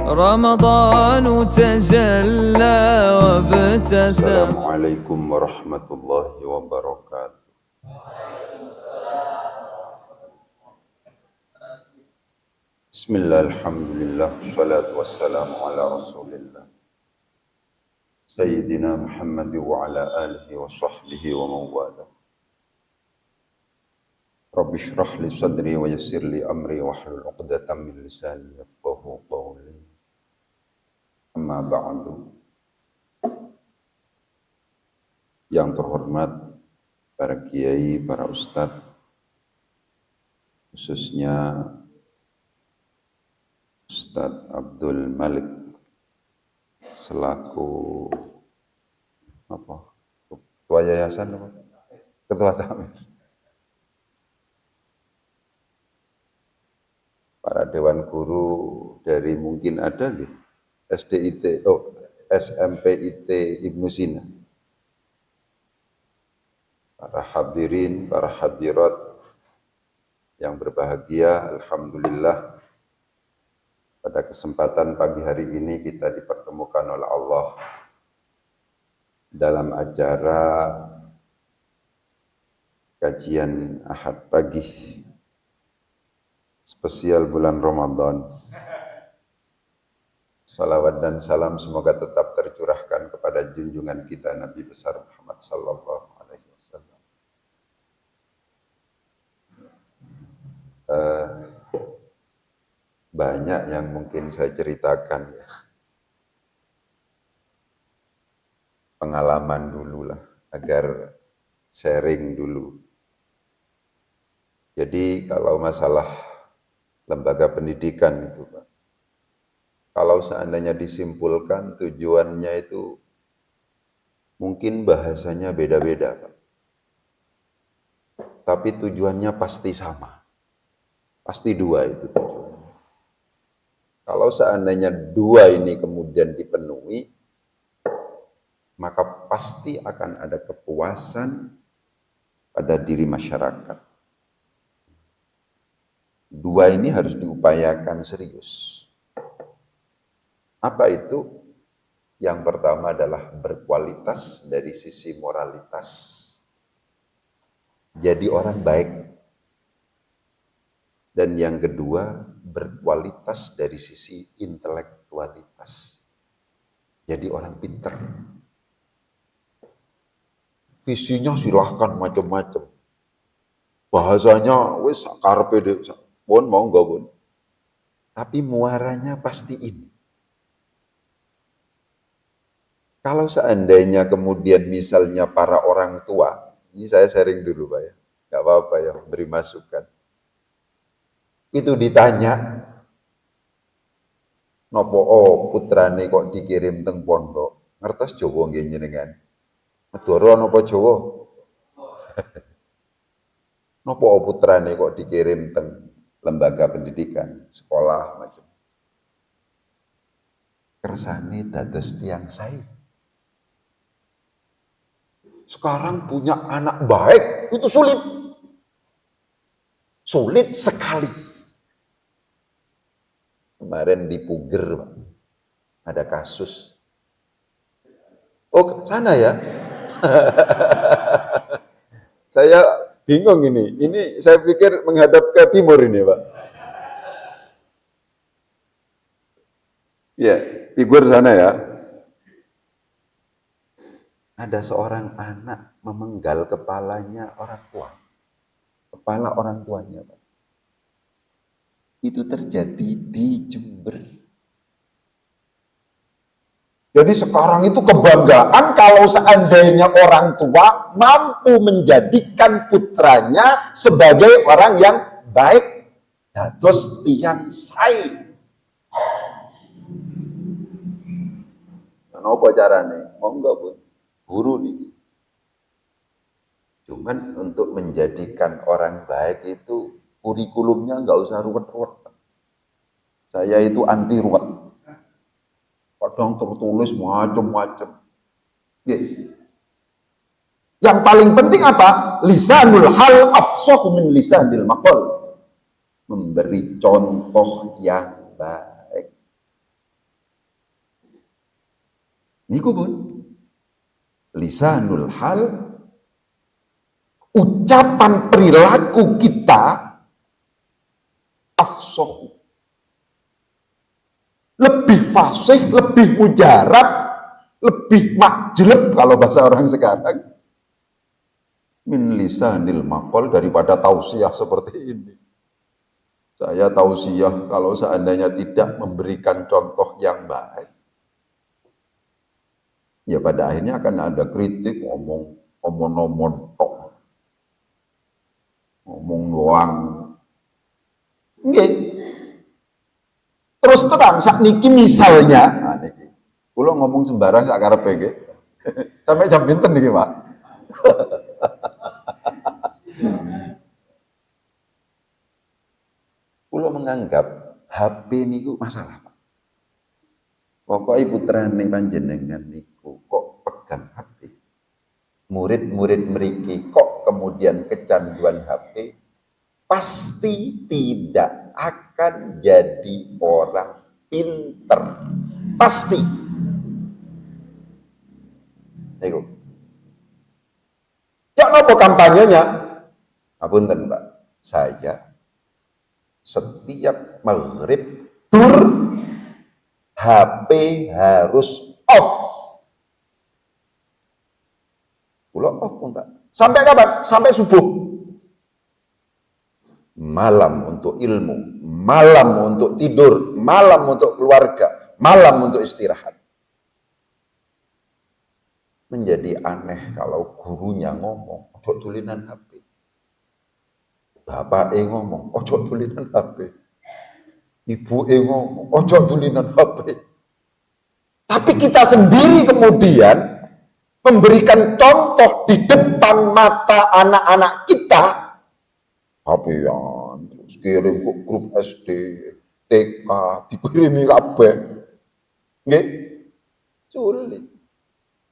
رمضان تجلى وابتسم. السلام عليكم ورحمة الله وبركاته. Bismillah, alhamdulillah, salatu wassalamu ala rasulillah Sayyidina Muhammad wa ala alihi wa sahbihi wa mawala. Rabbi shrah li sadri wa yassir li amri wa hlul uqdatan min lisani yafqahu qawli. Amma ba'du. Yang terhormat para kiai, para ustadz, khususnya Ustadz Abdul Malik selaku ketua yayasan apa? Ketua Tamir. Para dewan guru dari mungkin ada gitu. SMPIT Ibnu Sina. Para hadirin, para hadirat yang berbahagia, alhamdulillah pada kesempatan pagi hari ini kita dipertemukan oleh Allah dalam acara kajian Ahad pagi spesial bulan Ramadan. Salawat dan salam semoga tetap tercurahkan kepada junjungan kita Nabi besar Muhammad sallallahu alaihi wasallam. Banyak yang mungkin saya ceritakan ya. Pengalaman dulu lah, agar sharing dulu. Jadi kalau masalah lembaga pendidikan itu Pak, kalau seandainya disimpulkan tujuannya itu mungkin bahasanya beda-beda Pak. Tapi tujuannya pasti sama. Pasti dua itu tujuannya. Kalau seandainya dua ini kemudian dipenuhi, maka pasti akan ada kepuasan pada diri masyarakat. Dua ini harus diupayakan serius. Apa itu? Yang pertama adalah berkualitas dari sisi moralitas. Jadi orang baik. Dan yang kedua, berkualitas dari sisi intelektualitas. Jadi orang pinter. Visinya silahkan macam-macam. Bahasanya wis karepe pun mau enggak pun. Tapi muaranya pasti ini. Kalau seandainya kemudian misalnya para orang tua, ini saya sharing dulu Pak ya, nggak apa-apa ya, beri masukan. Itu ditanya, nopo putrane kok dikirim teng pondok, ngertos Jawa nggih jenengan? Madura napa Jawa? Nopo putrane kok dikirim teng lembaga pendidikan, sekolah macam. Kersane dados tiyang sae. Sekarang punya anak baik itu sulit. Sulit sekali. Kemarin di Puger, Pak, ada kasus. Oh, sana ya? Saya bingung ini. Ini saya pikir menghadap ke timur ini, Pak. Ya, Puger sana ya. Ada seorang anak memenggal kepalanya orang tua. Kepala orang tuanya, Pak. Itu terjadi di Jember. Jadi sekarang itu kebanggaan kalau seandainya orang tua mampu menjadikan putranya sebagai orang yang baik. Dados tiyang sae. Napa carane? Monggo Bun. Guru nih. Cuman untuk menjadikan orang baik itu kurikulumnya nggak usah ruwet-ruwet. Saya itu anti ruwet. Kadang tertulis macam-macam. Yang paling penting apa? Lisanul hal afsahu min lisanil maqal. Memberi contoh yang baik. Niku pun lisanul hal, ucapan perilaku kita afsah, lebih fasih, lebih mujarab, lebih majleb kalau bahasa orang sekarang, min lisanil maqal, daripada tausiah seperti ini. Saya tausiah kalau seandainya tidak memberikan contoh yang baik, ya pada akhirnya akan ada kritik, ngomong doang. Nggih. Terus terang sakniki misalnya, nah niki. Kula ngomong sembarang sak karepe nggih. Sampai jam pinten niki, Pak? Kula menganggap HP niku masalah, Pak. Pokoknya putrane panjenengan niku kok pegang HP. Murid-murid mriki kok kemudian kecanduan HP, pasti tidak akan jadi orang pinter. Pasti. Niku. Ya napa kampanyenya? Apunten, Pak. Saya setiap maghrib HP harus off. Kula off pun, Pak. Sampai kapan? Sampai subuh. Malam untuk ilmu, malam untuk tidur, malam untuk keluarga, malam untuk istirahat. Menjadi aneh kalau gurunya ngomong, ojo tulinan HP. Bapak ngomong, ojo tulinan HP. Ibu ngomong, ojo tulinan HP. Tapi kita sendiri kemudian memberikan contoh di depan mata anak-anak kita, HP-an, terus kirim ke grup SD, TK, dikirimi kabeh. Nggih? Sulit.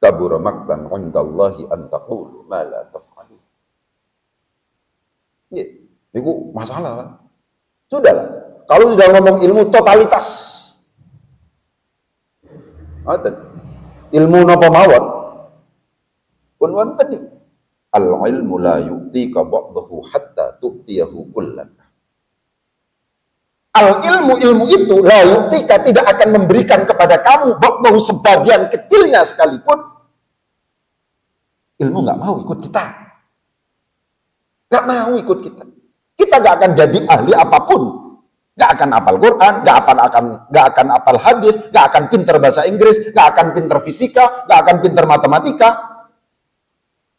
Kabura maqtan 'indallahi an taqulu ma la taf'alu. Nggih, niku masalah, Pak. Sudahlah. Kalau sudah ngomong ilmu totalitas. Ngoten. Ilmu napa mawon? Pun wonten niku. Al-ilmu la yu'tika ba'dahu hatta tu'tiyahu kullaka. Al-ilmu itu la yu'tika, tidak akan memberikan kepada kamu ba'dahu, sebagian kecilnya sekalipun. Ilmu nggak mau ikut kita. Nggak mau ikut kita. Kita nggak akan jadi ahli apapun. Nggak akan hafal Quran, nggak akan hafal hadis, nggak akan pinter bahasa Inggris, nggak akan pinter fisika, nggak akan pinter matematika.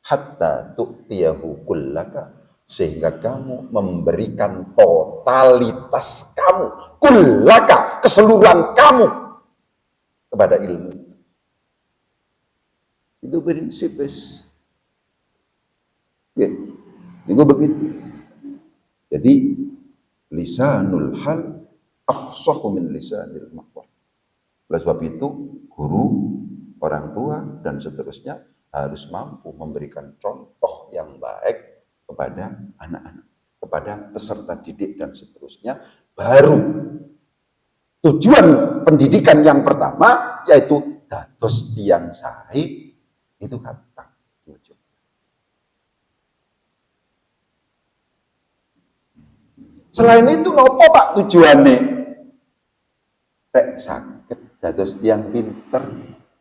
Hatta tu'tiyahu kullaka, sehingga kamu memberikan totalitas kamu, kullaka, keseluruhan kamu kepada ilmu. Itu prinsip, wis. Itu begitu. Jadi lisanul hal afsahu min lisanil maqal. Oleh sebab itu guru, orang tua dan seterusnya harus mampu memberikan contoh yang baik kepada anak-anak, kepada peserta didik dan seterusnya. Baru tujuan pendidikan yang pertama yaitu dados tiyang sae itu gampang. Selain itu nopo, Pak, tujuannya? Rek saged dados tiyang pinter,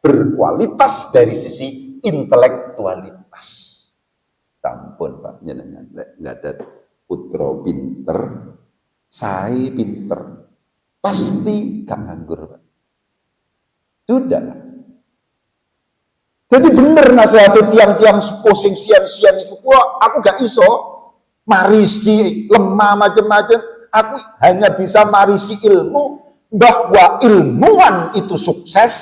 berkualitas dari sisi intelektualitas. Tampun, Pak, jenengan nggak ada putra pinter, saya pinter, pasti gak nganggur, Pak. Sudah. Jadi bener nasihatnya tiang-tiang posing sian-sian itu, wah aku gak iso marisi lemah macam-macam. Aku hanya bisa marisi ilmu, bahwa ilmuwan itu sukses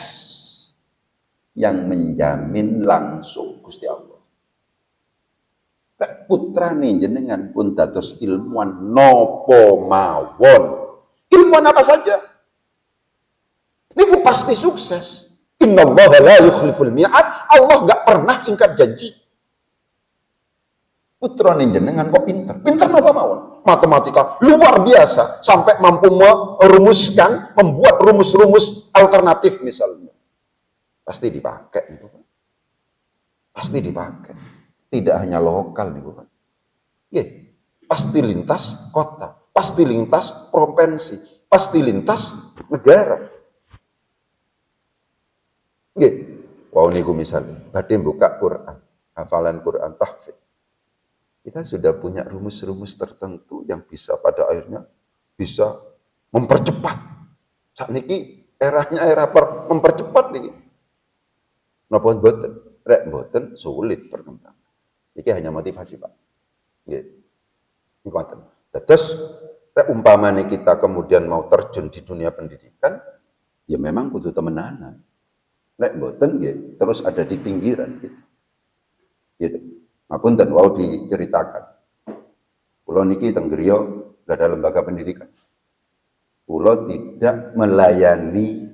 yang menjamin langsung Gusti Allah. Putra nih jenengan pun dados ilmuwan nopo mawon. Ilmuwan apa saja. Ini pasti sukses. Innallaha la yukhliful mi'ad. Allah gak pernah ingkar janji. Putra nih jenengan kok pinter. Pinter nopo mawon. Matematika luar biasa. Sampai mampu merumuskan, membuat rumus-rumus alternatif misalnya. pasti dipakai niku, Pak. Pasti dipakai. Tidak hanya lokal niku, Pak. Nggih, pasti lintas kota, pasti lintas provinsi, pasti lintas negara. Nggih. Wau niku misalnya badhe buka Quran, hafalan Quran tahfidz. Kita sudah punya rumus-rumus tertentu yang bisa pada akhirnya bisa mempercepat. Saat niki eranya era mempercepat niki. Napa mboten? Rek mboten sulit perkembangan. Iki hanya motivasi, Pak. Nggih. Niku ngoten. Terus rek umpamane kita kemudian mau terjun di dunia pendidikan, ya memang kudu temenanan. Nek mboten nggih terus ada di pinggiran gitu. Gitu. Ngapunten wau diceritakan. Kula niki teng griya enggak ada lembaga pendidikan. Kula tidak melayani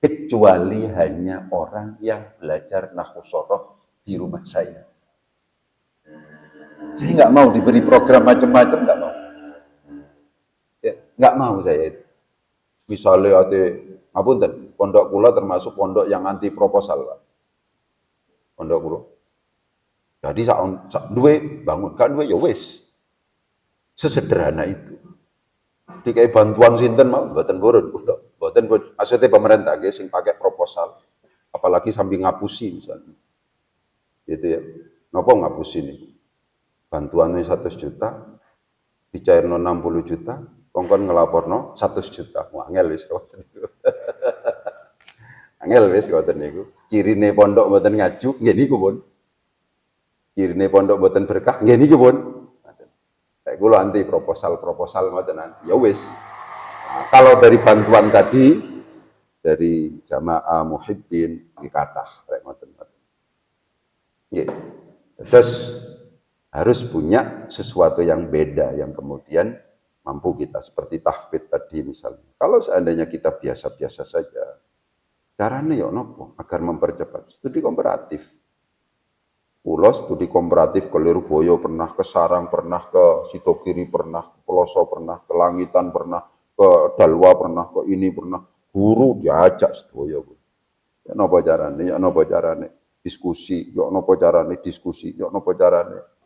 kecuali hanya orang yang belajar nahwu shorof di rumah saya. Saya nggak mau diberi program macam-macam, nggak mau. Ya, nggak mau saya itu. Misalnya ada, ngapunten, pondok kula termasuk pondok yang anti proposal, Pak. Pondok kula. Jadi sak duwe bangun, kan duwe ya wis. Sesederhana itu. Dikai bantuan sinten mau mboten purun kula. Mboten pun maksudnya pemerintah nggih sing pakai proposal. Apalagi sambil ngapusi misalnya. Gitu ya. Napa ngapusi nih? Bantuannya 100 juta, dicairno 60 juta, kongkon ngelaporno 100 juta. Wah, angel wis ngoten niku. Angel wis ngoten niku. Cirine pondok mboten ngaju, nggih niku pun. Cirine pondok mboten berkah, nggih niku pun. Kayak kula anti proposal ngoten. Ya wis. Nah, kalau dari bantuan tadi dari jamaah muhibbin nggih kathah rek ngoten. Nggih. Terus harus punya sesuatu yang beda yang kemudian mampu kita seperti tahfidz tadi misalnya. Kalau seandainya kita biasa-biasa saja, caranya ya nopo agar mempercepat studi komparatif. Kula studi komparatif ke Lirboyo pernah, ke Sarang pernah, ke Sidogiri pernah, ke Peloso pernah, ke Langitan pernah, ke Dalwa pernah, ke ini pernah. Guru diajak sedaya. Ya napa carane? Ya napa carane? Diskusi, ya napa carane diskusi, ya napa carane?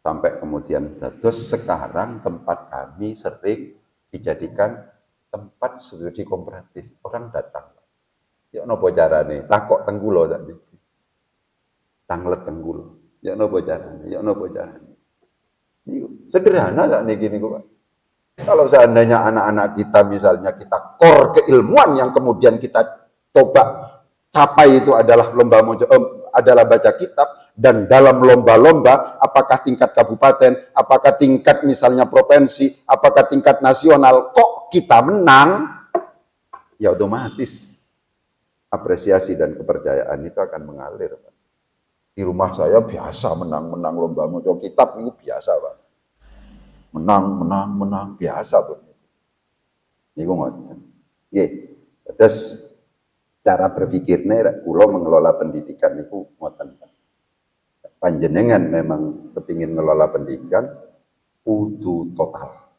Sampai kemudian dados sekarang tempat kami sering dijadikan tempat studi komparatif. Orang datang. Ya napa carane? Takok teng kula sakniki. Tanglet teng kula. Ya napa carane? Ya napa carane? Niku sederhana sakniki niku, Pak. Kalau seandainya anak-anak kita misalnya kita core keilmuan yang kemudian kita coba capai itu adalah adalah baca kitab, dan dalam lomba-lomba apakah tingkat kabupaten, apakah tingkat misalnya provinsi, apakah tingkat nasional, kok kita menang, ya otomatis apresiasi dan kepercayaan itu akan mengalir, Pak. Di rumah saya biasa menang-menang lomba maca kitab itu biasa, Pak. Menang biasa, Pak. Niku ngoten. Nggih. Terus cara berpikirnya kula mengelola pendidikan niku ngoten. Panjenengan memang kepingin ngelola pendidikan kudu total.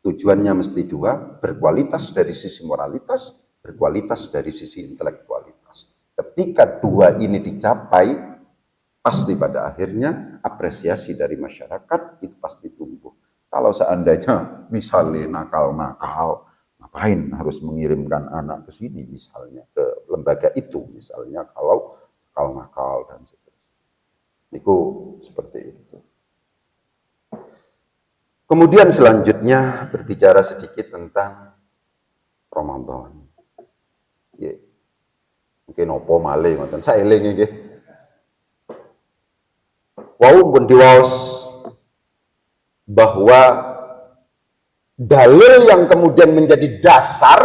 Tujuannya mesti dua, berkualitas dari sisi moralitas, berkualitas dari sisi intelektualitas. Ketika dua ini dicapai, pasti pada akhirnya apresiasi dari masyarakat itu pasti tumbuh. Kalau seandainya misalnya nakal-nakal, ngapain harus mengirimkan anak ke sini misalnya, ke lembaga itu misalnya, kalau nakal dan seterusnya. Itu seperti itu. Kemudian selanjutnya berbicara sedikit tentang Ramadan. Ya. Mungkin opo malih ngoten saeling nggih. Wau pun diwaos bahwa dalil yang kemudian menjadi dasar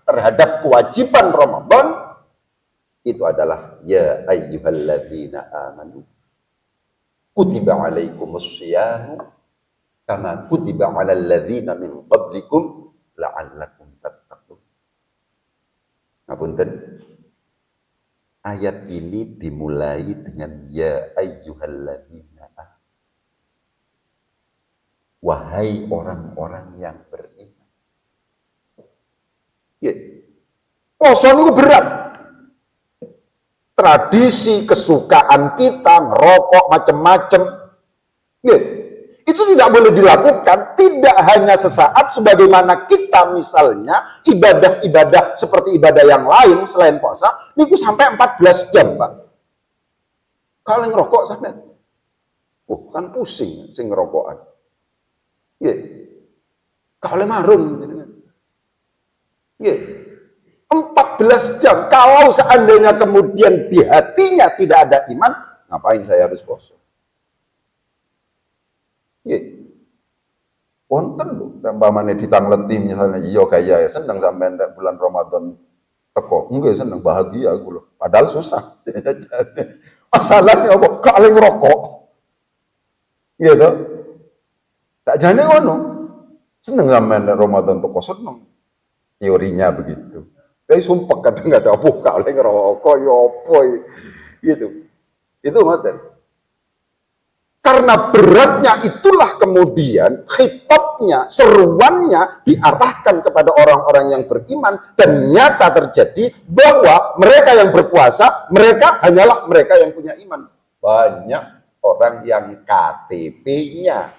terhadap kewajiban Ramadan itu adalah ya ayyuhalladzina amanu kutiba alaikumus syiyamu kama kutiba alal ladzina min qablikum la'allakum tattaqun. Ngapunten. Ayat ini dimulai dengan ya ayyuhalladzina amanu. Wahai orang-orang yang beriman. Ya. Poso niku berat. tradisi, kesukaan kita, ngerokok macam-macam. Itu tidak boleh dilakukan, tidak hanya sesaat sebagaimana kita misalnya ibadah-ibadah seperti ibadah yang lain selain puasa, niku sampai 14 jam, Pak. Kalau ngerokok sampai, kan pusing sing ngerokokan. Kalau marun, gitu kan. 14 jam. Kalau seandainya kemudian di hatinya tidak ada iman, ngapain saya harus puasa? Wonten lho, umpamane ditangleti misalnya, iya gaya seneng sampean bulan Ramadan teko. Enggak seneng, bahagia aku loh. Padahal susah. Masalahnya apa? Kalau ngerokok. Gitu. Tak jane ngono. Seneng sampean Ramadan teko, seneng. Teorinya begitu. Tapi sumpah kadang nggak ada apa kalau ngerokok ya apa gitu. Itu ngoten. Karena beratnya itulah kemudian khitabnya, seruannya diarahkan kepada orang-orang yang beriman dan nyata terjadi bahwa mereka yang berpuasa, mereka hanyalah mereka yang punya iman. Banyak orang yang KTP-nya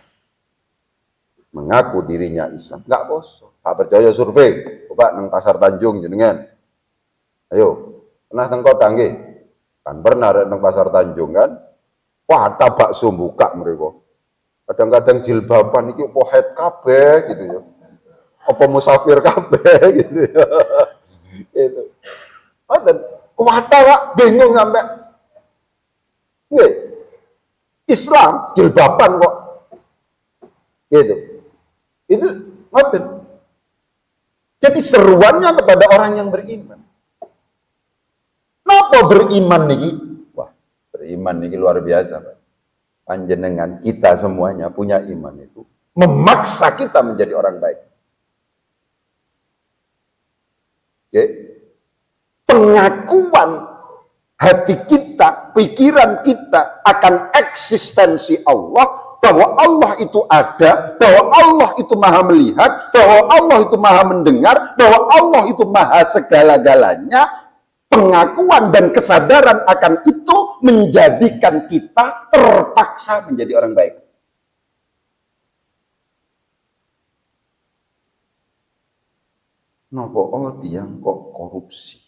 mengaku dirinya Islam, nggak poso. Tak percaya survei, coba nang Pasar Tanjung jenengan. Ayo, pernah teng kota nggih? Kan pernah nang Pasar Tanjung kan? Wah, ada bakso buka mereka. Kadang-kadang jilbaban iki apa haid kabeh gitu ya. Apa musafir kabeh gitu ya. Itu. Ngoten, kuwata Pak, bingung sampai. Nggih. Islam jilbaban kok. Gitu. Itu ngoten. Jadi seruannya kepada orang yang beriman. Napa beriman niki? Beriman ini luar biasa, Pak. Panjenengan kita semuanya punya iman itu memaksa kita menjadi orang baik. Pengakuan hati kita, pikiran kita akan eksistensi Allah, bahwa Allah itu ada, bahwa Allah itu maha melihat, bahwa Allah itu maha mendengar, bahwa Allah itu maha segala-galanya. Pengakuan dan kesadaran akan itu menjadikan kita terpaksa menjadi orang baik. Nopo tiang kok korupsi?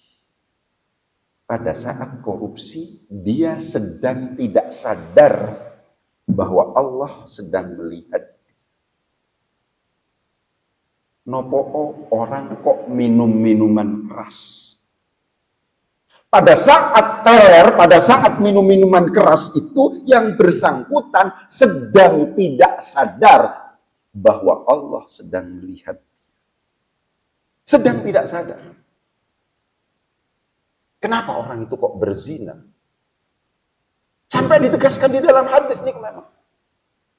Pada saat korupsi, dia sedang tidak sadar bahwa Allah sedang melihat. Nopo orang kok minum minuman keras? Pada saat teler, pada saat minum minuman keras itu, yang bersangkutan sedang tidak sadar bahwa Allah sedang melihat. Sedang tidak sadar. Kenapa orang itu kok berzina? Sampai ditegaskan di dalam hadis ini memang.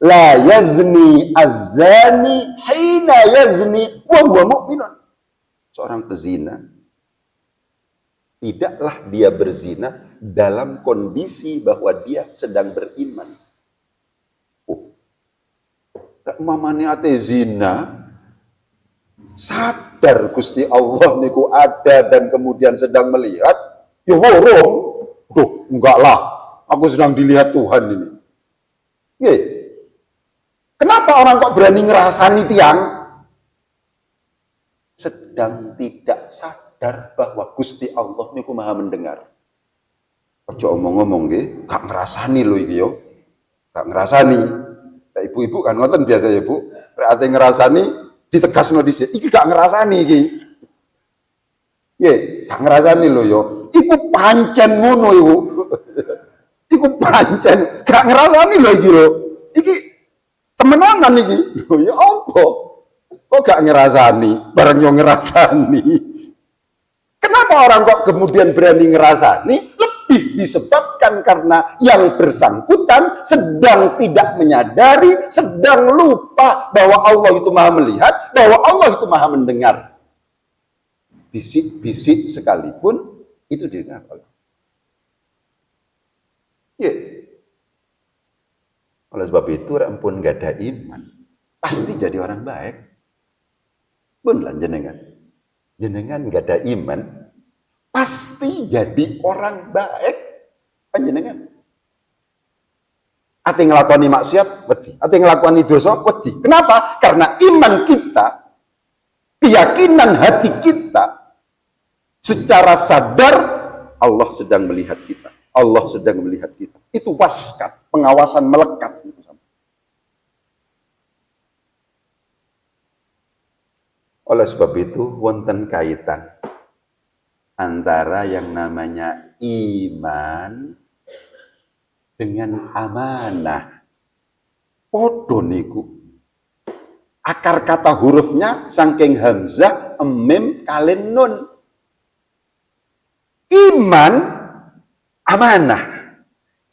La yazni az-zani hina yazni wa huwa mu'minun. Seorang pezina tidaklah dia berzina dalam kondisi bahwa dia sedang beriman. Mamane ate zina, sadar Gusti Allah niku ada dan kemudian sedang melihat, ya borong. Enggak lah, aku sedang dilihat Tuhan ini. Kenapa orang kok berani ngerasani tiang? Sedang tidak sadar bahwa Gusti Allah niku maha mendengar. Ojo omong-omong nggih, gak ngerasani lho iki yo. Gak ngerasani. Nah, ibu-ibu kan ngoten biasa ya, Bu. Berarti ngerasani ditegasno dhisik. Iki gak ngerasani iki. Nggih, gak ngerasani lho yo. Iku pancen ngono iku. Iku pancen gak ngerasani lho iki lho. Iki temenanan iki. Lho ya apa? Kok gak ngerasani? Bareng yo ngerasani. Kenapa orang kok kemudian berani ngerasani? Lebih disebabkan karena yang bersangkutan sedang tidak menyadari, sedang lupa bahwa Allah itu maha melihat, bahwa Allah itu maha mendengar. Bisik-bisik sekalipun itu didengar Allah. Ya. Oleh sebab itu, ampun gak ada iman, pasti jadi orang baik. Pun lah jenengan gak ada iman, pasti jadi orang baik. Panjenengan. Ate nglakoni maksiat wedi, ate nglakoni dosa wedi. Kenapa? Karena iman kita, keyakinan hati kita secara sadar Allah sedang melihat kita. Allah sedang melihat kita. Itu waskat, pengawasan melekat. Oleh sebab itu, wonten kaitan antara yang namanya iman dengan amanah. Podo niku. Akar kata hurufnya saking hamzah, mim, kalian nun. Iman, amanah.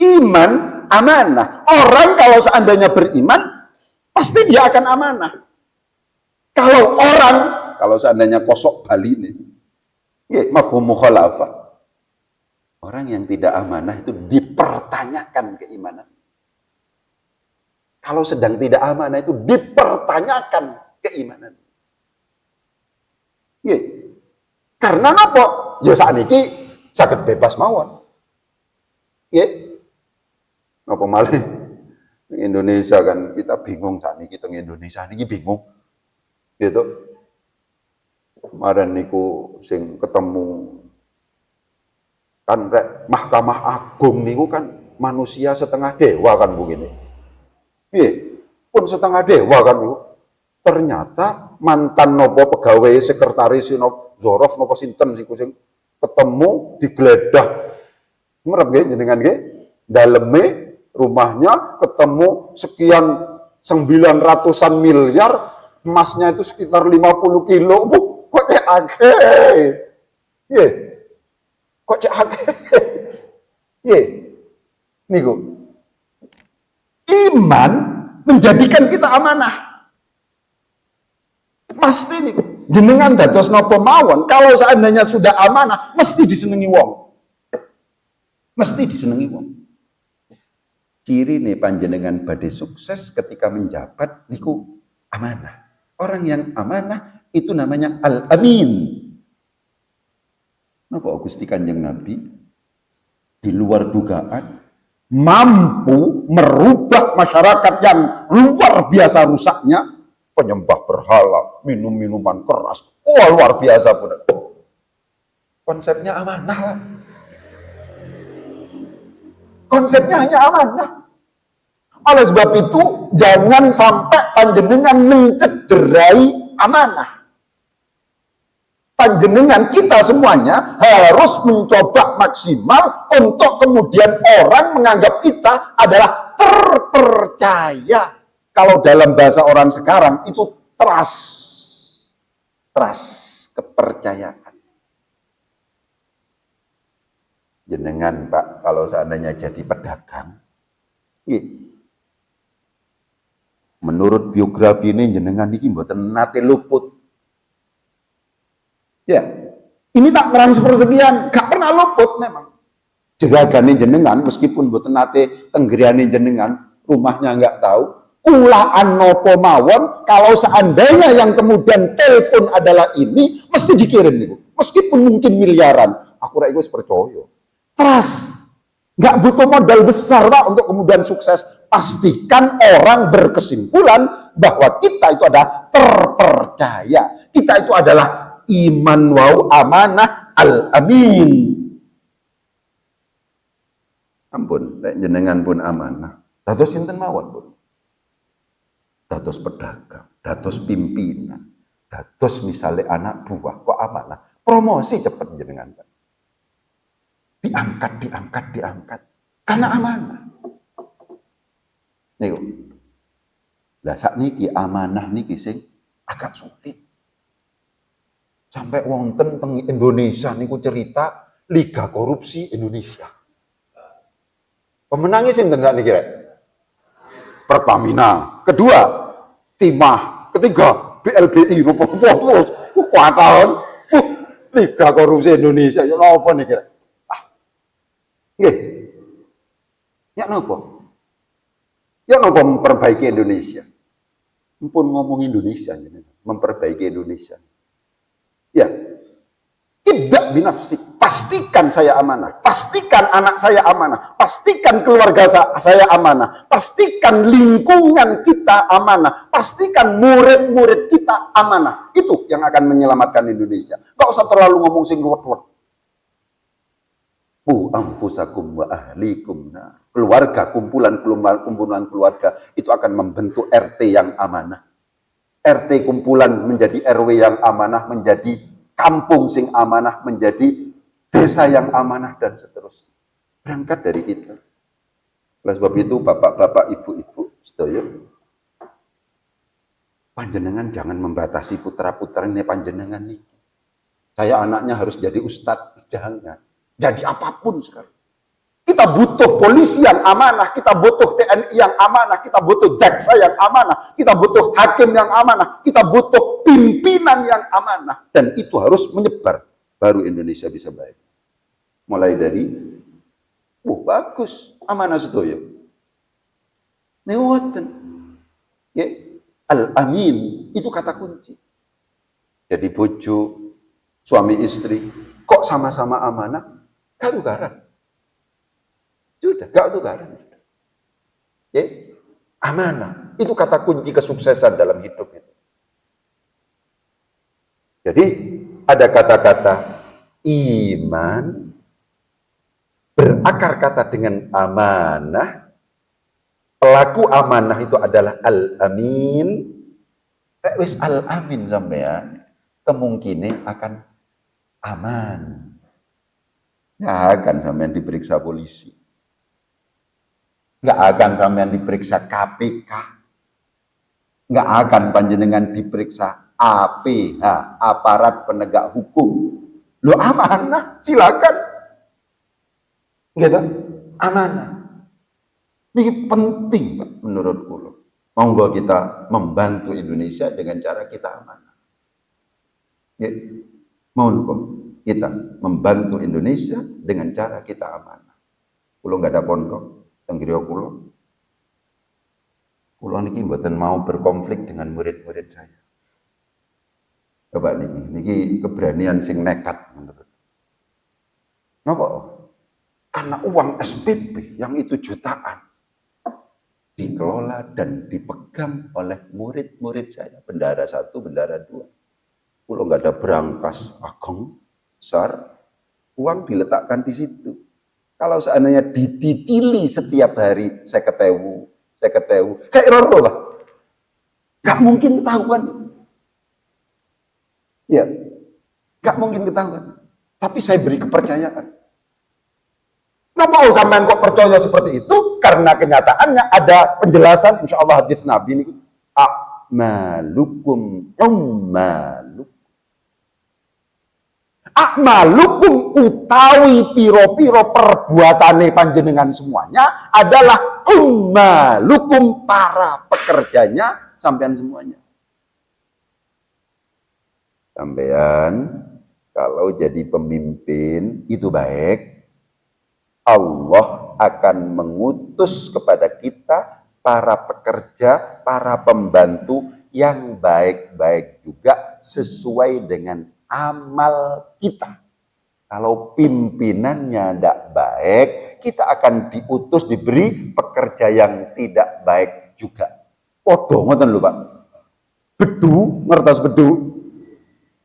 Iman, amanah. Orang kalau seandainya beriman, pasti dia akan amanah. Kalau orang, kalau seandainya kosok Bali nih, ya, mafhum mukhalafah. Orang yang tidak amanah itu dipertanyakan keimanan. Kalau sedang tidak amanah itu dipertanyakan keimanan. Ya. Karena apa? Ya saat ini sakit bebas mawon. Ya. Apa malah Indonesia kan kita bingung saat ini, kita Indonesia ini bingung. Gitu. Kemarin niku sing ketemu kan Mahkamah Agung niku kan manusia setengah dewa kan begini. Iya, pun setengah dewa kan bu. Ternyata mantan nopo pegawai sekretaris nopo Zorof nopo sinten sing ketemu digeledah. Merep nggih jenengan nggih. Daleme rumahnya ketemu sekian 900-an miliar, emasnya itu sekitar 50 kilo. Kok cek akeh. Iya. Kok cek akeh. Iya. Niku. Iman menjadikan kita amanah. Pasti nih, jenengan dados napa mawon, kalau seandainya sudah amanah, mesti disenengi wong. Mesti disenengi wong. Ciri nih panjenengan badhe sukses ketika menjabat niku amanah. Orang yang amanah itu namanya al-amin. Napa Gusti Kanjeng Nabi di luar dugaan mampu merubah masyarakat yang luar biasa rusaknya, penyembah berhala, minum-minuman keras, luar biasa pun. Konsepnya amanah. Konsepnya hanya amanah. Oleh sebab itu, jangan sampai panjenengan mencederai amanah. Panjenengan kita semuanya harus mencoba maksimal untuk kemudian orang menganggap kita adalah terpercaya. Kalau dalam bahasa orang sekarang itu trust, kepercayaan. Jenengan Pak, kalau seandainya jadi pedagang, menurut biografi ini jenengan ini mboten nate luput. Ya, ini tak transfer sekian, gak pernah luput memang. Jeragane jenengan, meskipun mboten nate tenggeriane jenengan, rumahnya nggak tahu, ulaan nopo mawon, kalau seandainya yang kemudian telepon adalah ini, mesti dikirim nih, meskipun mungkin miliaran. Aku rasa itu percaya. Trust, nggak butuh modal besar Pak untuk kemudian sukses. Pastikan orang berkesimpulan bahwa kita itu adalah terpercaya, kita itu adalah iman wau amanah al-amin. Ampun, jenengan pun amanah. Dados sinten mawon pun. Dados pedagang, dados pimpinan, dados misalnya anak buah, kok amanah. Promosi cepet jenengan. Diangkat. Karena amanah. Niku. Lah sakniki amanah niki sing agak sulit. Sampai wonten teng Indonesia niku cerita Liga Korupsi Indonesia. Pemenangnya sinten niki rek? Pertamina. Kedua, Timah. Ketiga, BLBI. Kuatan. Liga Korupsi Indonesia. Ya napa niki rek? Nggih. Ya napa? Ya napa memperbaiki Indonesia? Mumpun ngomong Indonesia memperbaiki Indonesia. Ya, ibda binafsik. pastikan saya amanah, pastikan anak saya amanah, pastikan keluarga saya amanah, pastikan lingkungan kita amanah, pastikan murid-murid kita amanah. Itu yang akan menyelamatkan Indonesia. Gak usah terlalu ngomong sing ruwet-ruwet. Anfusakum wa ahlikum. Nah, keluarga, kumpulan keluarga itu akan membentuk RT yang amanah. RT kumpulan menjadi RW yang amanah, menjadi kampung sing amanah, menjadi desa yang amanah, dan seterusnya. Berangkat dari itu. Oleh sebab itu, bapak-bapak, ibu-ibu, sedaya, panjenengan jangan membatasi putra-putra ini panjenengan nih. Saya anaknya harus jadi ustadz, jangan. Jadi apapun sekarang. Kita butuh polisi yang amanah, kita butuh TNI yang amanah, kita butuh jaksa yang amanah, kita butuh hakim yang amanah, kita butuh pimpinan yang amanah. Dan itu harus menyebar, baru Indonesia bisa baik. Mulai dari, bagus, amanah sedoyo. Newaten. Ya, al-amin, itu kata kunci. Jadi bojo, suami istri, kok sama-sama amanah? Gak tukaran. Sudah, gak tukaran. Ya, amanah. Itu kata kunci kesuksesan dalam hidup itu. Jadi, ada kata-kata iman, berakar kata dengan amanah. Pelaku amanah itu adalah al-amin. Wis al-amin sampean, kemungkinan akan aman. Nggak akan sampean diperiksa polisi. Nggak akan sampean diperiksa KPK. Nggak akan panjenengan diperiksa APH, aparat penegak hukum. Lo amanah, silakan. Gitu, amanah. Ini penting, Pak, menurut kula. Monggo kita membantu Indonesia dengan cara kita amanah. Ya, mohon kita membantu Indonesia dengan cara kita amanah. Kula nggak ada pondok, tenggiriyo kula. Kula niki mboten mau berkonflik dengan murid-murid saya. Coba niki keberanian sing nekat menurut. Napa? Karena uang SPP yang itu jutaan dikelola dan dipegang oleh murid-murid saya. Bendara 1, bendara 2. Kula nggak ada berangkas ageng besar, uang diletakkan di situ. Kalau seandainya dititili setiap hari, saya ketemu, kayak roro, Pak. Gak mungkin ketahuan. Ya, gak mungkin ketahuan. Tapi saya beri kepercayaan. Kenapa sampean kok percaya seperti itu? Karena kenyataannya ada penjelasan, insya Allah hadis Nabi ini. A'malukum ummalukum. Akmalukum utawi piro-piro perbuatane panjenengan semuanya adalah ummalukum, para pekerjanya sampean semuanya. Sampean kalau jadi pemimpin itu baik, Allah akan mengutus kepada kita para pekerja, para pembantu yang baik-baik juga sesuai dengan amal kita. Kalau pimpinannya tidak baik, kita akan diutus, diberi pekerja yang tidak baik juga. Podo, ngoten lho Pak. Bedu, ngertos bedu.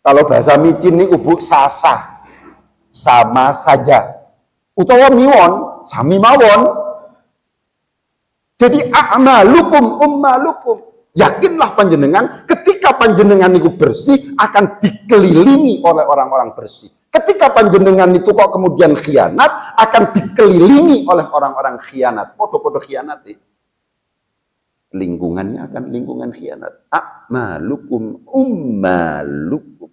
Kalau bahasa micin niku Bu, sasah. Sama saja. Utawa miwon, sami mawon. Jadi a'malukum ummalukum. Yakinlah panjenengan, ketika panjenengan itu bersih akan dikelilingi oleh orang-orang bersih. Ketika panjenengan itu kok kemudian khianat, akan dikelilingi oleh orang-orang khianat. Podo-podo khianat. Lingkungannya akan lingkungan khianat. A'malukum ummalukum.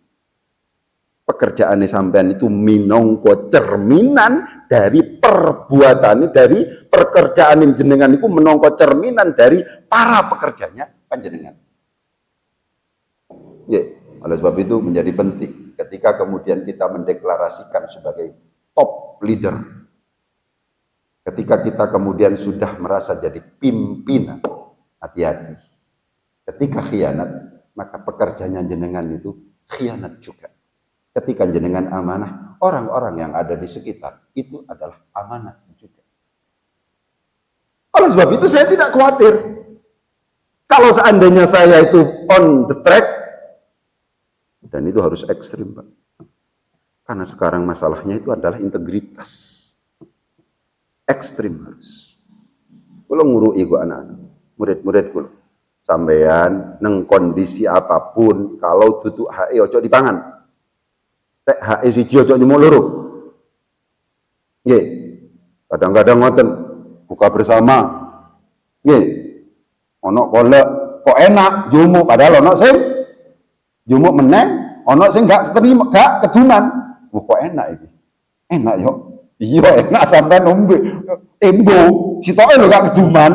Pekerjaan sampean itu minangka cerminan dari perbuatan, dari pekerjaan jenengan itu minangka cerminan dari para pekerjanya panjenengan. Ya, oleh sebab itu menjadi penting ketika kemudian kita mendeklarasikan sebagai top leader. Ketika kita kemudian sudah merasa jadi pimpinan, hati-hati. Ketika khianat, maka pekerjanya jenengan itu khianat juga. Ketika jenengan amanah, orang-orang yang ada di sekitar itu adalah amanah juga. Oleh sebab itu saya tidak khawatir. Kalau seandainya saya itu on the track, dan itu harus ekstrim, Pak. Karena sekarang masalahnya itu adalah integritas. Ekstrim harus. Kalau ngurui gua anak-anak, murid-murid kula, sampean neng kondisi apapun, kalau tutuk HE ojo dipangan. Tek HE siji ojo nyemuk loro. Nggih. Kadang-kadang ngoten, buka bersama. Nggih. Ono kolek kok enak jumuk, padahal ono sing jumuk meneng, ono sing gak terima, gak keduman. Kok enak iki? Enak yo. Iya enak sampean ombe. Embo, sitoke lho gak keduman.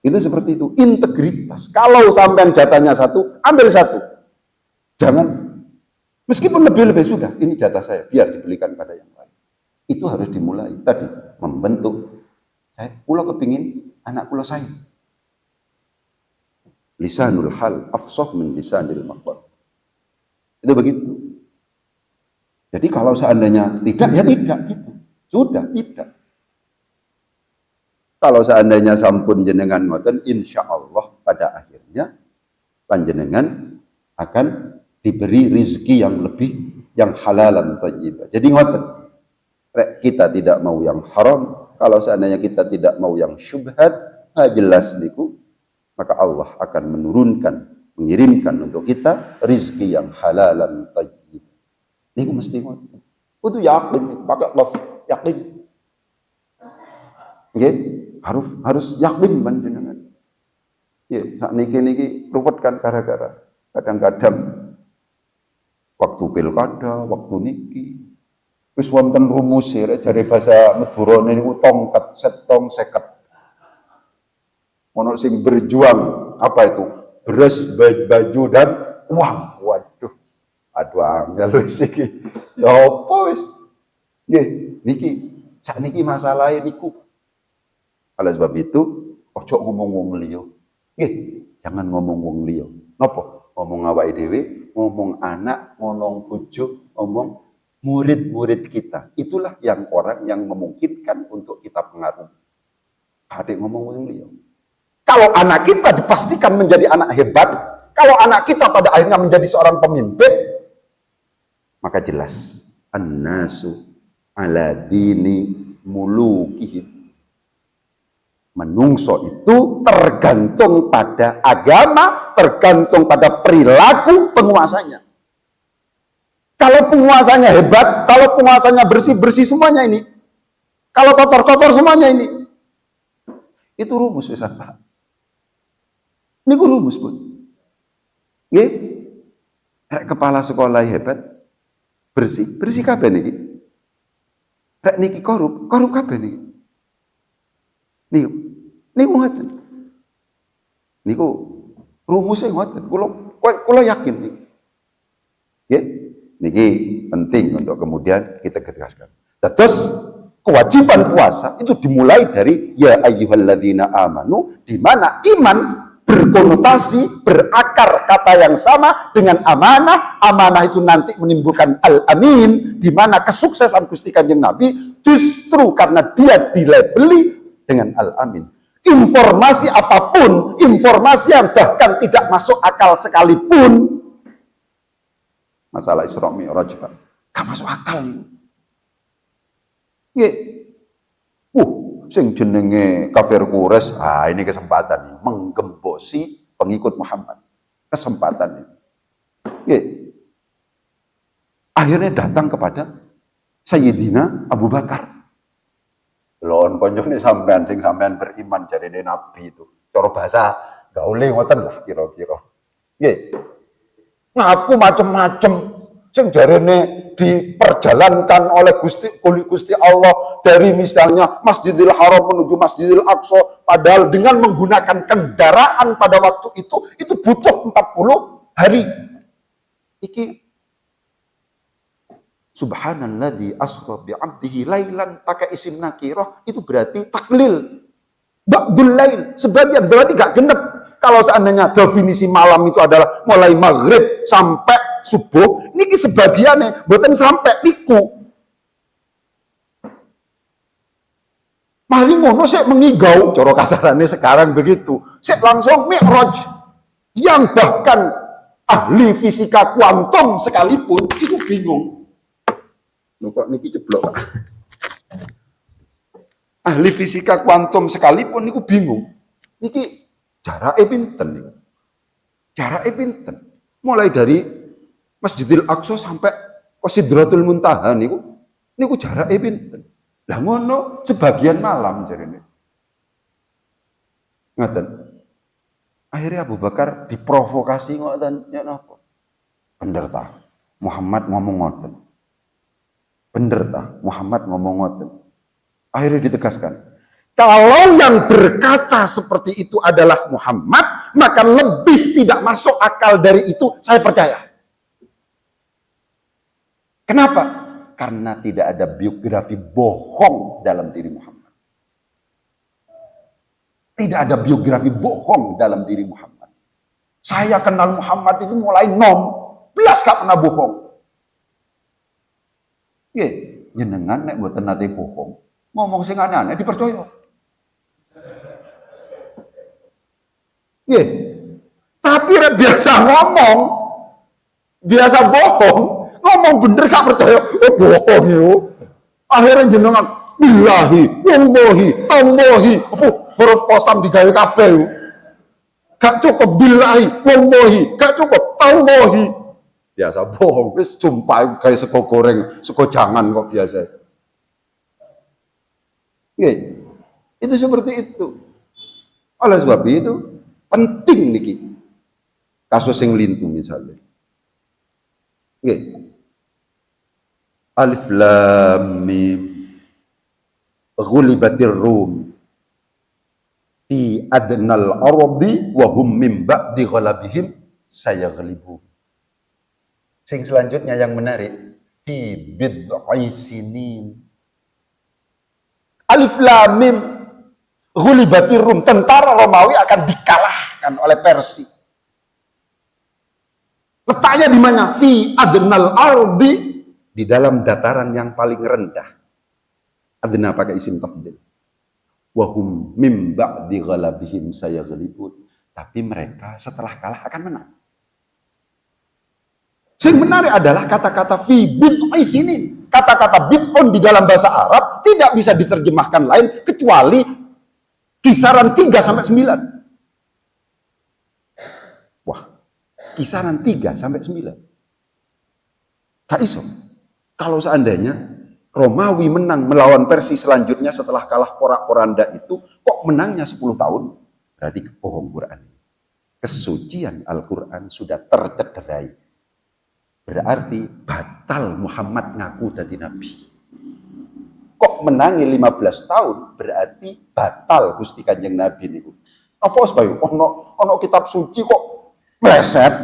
Itu seperti itu, integritas. Kalau sampean jatahnya satu, ambil satu. Jangan, meskipun lebih-lebih sudah, ini jatah saya, biar dibelikan pada yang lain. Itu harus dimulai tadi, membentuk. Saya pulau kepingin anak pulau saya. Lisanul hal afsah min lisanil maqal. Itu begitu. Jadi kalau seandainya tidak, ya tidak gitu. Sudah tidak. Kalau seandainya sampun jenengan ngoten, insya Allah pada akhirnya panjenengan akan diberi rizki yang lebih, yang halalan thayyibah. Jadi ngoten, kita tidak mau yang haram. Kalau seandainya kita tidak mau yang syubhat, jelas niku, maka Allah akan menurunkan, mengirimkan untuk kita rizki yang halalan thayyibah. Niku mesti ngoten. Itu yakin, pakai love, yakin. Nggih. Harus yakin panjenengan. Ya, sak niki ruwet kan gara-gara kadang-kadang waktu pilkada, waktu niki wis wonten rumus rek jare basa Madura niku tongkat setong seket. Ono sing berjuang apa itu? Beras, baju dan uang. Waduh. Aduh angel wis iki. Ya apa wis? Nggih, niki sak niki masalahe niku. Oleh sebab itu, ojo ngomong wong liya. Nggih, jangan ngomong wong liya. Napa? Ngomong awake dhewe, ngomong anak, ngomong bojo, ngomong murid-murid kita. Itulah yang orang yang memungkinkan untuk kita pengaruhi. Adik ngomong wong liya. Kalau anak kita dipastikan menjadi anak hebat, kalau anak kita pada akhirnya menjadi seorang pemimpin, maka jelas annasu ala dini mulukihim. Menungso itu tergantung pada agama, tergantung pada perilaku penguasanya. Kalau penguasanya hebat, kalau penguasanya bersih-bersih semuanya ini, kalau kotor-kotor semuanya ini, itu rumus besar Pak. Ini rumus pun. Nggih, kepala sekolah hebat, bersih kabeh niki. Rek niki korup kabeh niki. Niku ngoten. Niku rumusnya ngoten. Kula yakin nih. Nggih. Niki penting untuk kemudian kita tegaskan. Terus kewajiban puasa itu dimulai dari ya ayyuhalladzina amanu, di mana iman berkonotasi, berakar kata yang sama dengan amanah. Amanah itu nanti menimbulkan al-amin, di mana kesuksesan Gusti Kanjeng Nabi justru karena dia dilabeli dengan al-amin. Informasi apapun, informasi yang bahkan tidak masuk akal sekalipun, masalah Isra Mi'raj Pak, gak masuk akal ini. Nggih. Sing jenenge kafir Quraisy, ini kesempatan menggembosi pengikut Muhammad. Kesempatan ini. Nggih. Akhirnya datang kepada Sayyidina Abu Bakar. Lon konjone sampean sing sampean beriman jarine nabi itu. Cara bahasa gaule ngoten lah kira-kira. Nggih. Ngaku macem-macem sing jarine diperjalankan oleh Gusti Allah dari misalnya Masjidil Haram menuju Masjidil Aqsa, padahal dengan menggunakan kendaraan pada waktu itu butuh 40 hari. Iki Subhanalladzi asra bi'abdihi lailan pakai isim nakirah itu berarti taklil. Ba'dul lail, sebagian berarti gak genep. Kalau seandainya definisi malam itu adalah mulai maghrib sampai subuh niki sebagiannya mboten sampai niku. Mari ngono sik mengigau, cara kasarannya sekarang begitu. Sik langsung mi'raj. Yang bahkan ahli fisika kuantum sekalipun itu bingung. Loh kok niki ceblok, Pak? Ahli fisika kuantum sekalipun niku bingung. Niki jarake pinten niku? Jarake pinten? Mulai dari Masjidil Aqsa sampai ke Sidratul Muntaha niku jarake pinten? Lah ngono sebagian malam jarene. Ngoten. Akhirnya Abu Bakar diprovokasi ngoten, ya napa? Bener ta? Muhammad ngomong ngoten. Bener ta? Muhammad ngomong ngoten. Akhirnya ditegaskan, kalau yang berkata seperti itu adalah Muhammad, maka lebih tidak masuk akal dari itu saya percaya. Kenapa? Karena tidak ada biografi bohong dalam diri Muhammad. Tidak ada biografi bohong dalam diri Muhammad. Saya kenal Muhammad itu mulai belas gak pernah bohong. Ye, jenengan nek mboten nate bohong, ngomong sing aneh-aneh dipercaya. Ye, tapi biasa ngomong, biasa bohong, ngomong bener gak percaya, bohong yo. Akhirnya jenengan billahi, wallahi, tallahi, huruf kosam digawe kabeh yo. Gak cukup billahi, wallahi, gak cukup tallahi. Biasa bohong, wis sumpah kayak sego goreng, sego jangan kok biasa. Itu seperti itu. Oleh sebab itu penting niki kasus yang lintu misalnya. Alif lam mim ghulibatir rum fi adnal ardi wa hum min ba'di ghalabihim sayaghlibun. Sing selanjutnya yang menarik, fi bid'i sinin. Alif lam mim ghulibatir rum, tentara Romawi akan dikalahkan oleh Persia. Letaknya di mana? Fi adnal ardi, di dalam dataran yang paling rendah. Adna pakai isim tafdil. Wa hum mim ba'di ghalabihim sayaghlibun. Tapi mereka setelah kalah akan menang. Yang menarik adalah kata-kata fi bid'i sinin. Kata-kata bid'un di dalam bahasa Arab tidak bisa diterjemahkan lain kecuali kisaran 3 sampai 9. Wah, kisaran 3 sampai 9. Tak iso. Kalau seandainya Romawi menang melawan Persia selanjutnya setelah kalah porak-poranda itu, kok menangnya 10 tahun? Berarti bohong Quran. Kesucian Al-Quran sudah tercederai. Berarti batal Muhammad ngaku dadi nabi. Kok menangi 15 tahun berarti batal Gusti Kanjeng Nabi niku. Apa sebab ono kitab suci kok meleset?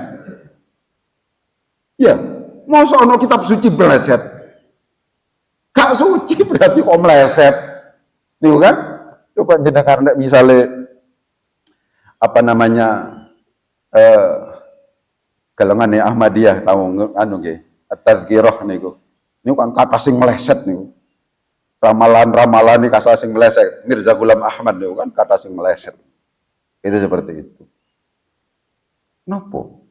Ya, masa ono kitab suci meleset? Gak suci berarti kok meleset. Niku kan? Coba jenengan nek misale apa namanya golongan Ahmadiyah tahu anu nggih, at-tadzkirah niku. Niku kan kata sing meleset niku. Ramalan-ramalan ini kata sing meleset. Mirza Ghulam Ahmad niku kan kata sing meleset. Itu seperti itu. Nopo?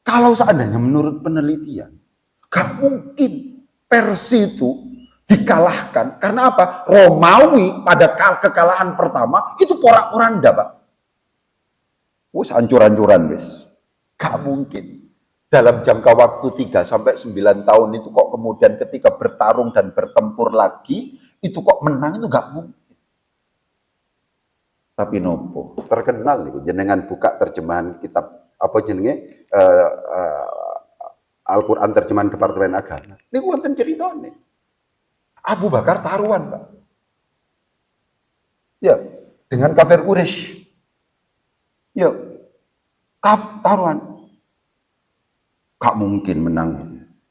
Kalau seandainya menurut penelitian, gak mungkin Persia itu dikalahkan karena apa? Romawi pada kekalahan pertama itu porak-poranda, Pak. Wis hancur-hancuran wis. Gak mungkin. Dalam jangka waktu 3 sampai 9 tahun itu kok kemudian ketika bertarung dan bertempur lagi, itu kok menang itu gak mungkin. Tapi nopo, terkenal nih, jenengan buka terjemahan kitab apa jenenge Al-Quran terjemahan Departemen Agama. Ini wonten ceritane. Abu Bakar taruhan, Pak. Ya, dengan kafir Quraisy. Ya, taruhan. Gak mungkin menang.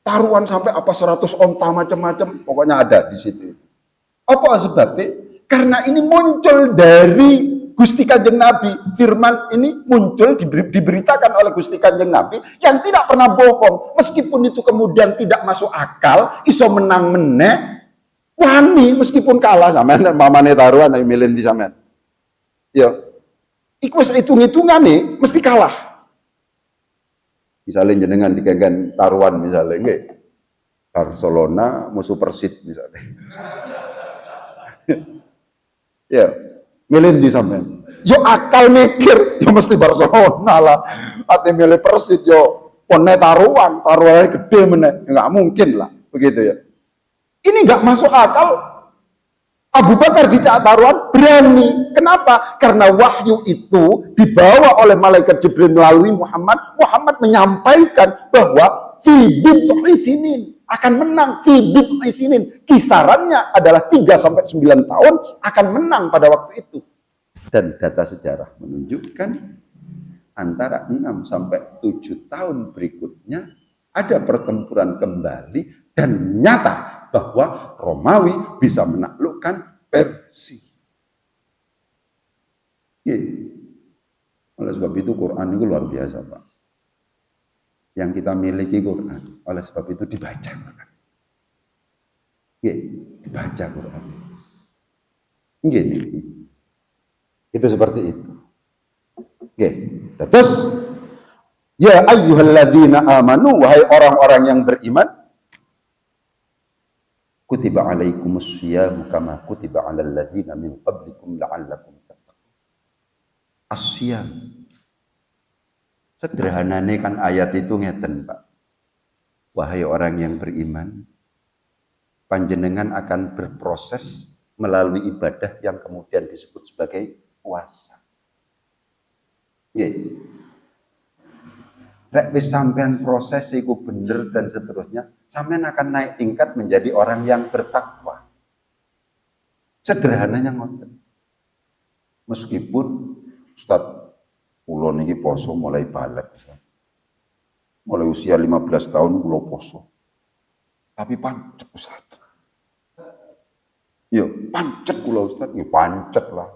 Taruhan sampai apa 100 onta macam-macam, pokoknya ada di situ. Apa sebabnya? Karena ini muncul dari Gusti Kanjeng Nabi, firman ini muncul diberitakan oleh Gusti Kanjeng Nabi yang tidak pernah bohong, meskipun itu kemudian tidak masuk akal, iso menang meneh, wani meskipun kalah sampean mamane taruhan ayo milih di sampean. Ya. Iku wis hitung-hitungane mesti kalah. Misalnya jenengan dikengken taruhan misalnya nggih. Barcelona musuh Persid misalnya. Ya, milih di sampean. Yo akal mikir, yo mesti Barcelona lah. Ate milih Persid yo pone taruhannya gede meneh. Enggak mungkin lah, begitu ya. Ini enggak masuk akal. Abu Bakar dicak taruhan berani. Kenapa? Karena wahyu itu dibawa oleh malaikat Jibril melalui Muhammad. Muhammad menyampaikan bahwa fi bid'i sinin akan menang, fi bid'i sinin. Kisarannya adalah 3-9 tahun akan menang pada waktu itu. Dan data sejarah menunjukkan antara 6-7 tahun berikutnya ada pertempuran kembali dan nyata bahwa Romawi bisa menaklukkan Persia. Ya. Oleh sebab itu Quran itu luar biasa, Pak. Yang kita miliki Quran, oleh sebab itu dibaca Quran. Ya, dibaca Quran. Gini. Itu seperti itu. Oke. Terus ya ayyuhalladzina amanu, wahai orang-orang yang beriman, kutiba alaikumus syiyam kama kutiba alal ladzina min qablikum la'allakum tattaqun. As-syiyam. Sederhanane kan ayat itu ngeten, Pak. Wahai orang yang beriman, panjenengan akan berproses melalui ibadah yang kemudian disebut sebagai puasa. Ye. Rek wis sampean proses iku bener dan seterusnya, sampean akan naik tingkat menjadi orang yang bertakwa. Sederhananya ngoten. Meskipun Ustaz kula niki poso mulai balik. Mulai usia 15 tahun kula poso. Tapi pancet Ustaz. Yo, pancet kula Ustaz, yo pancet lah.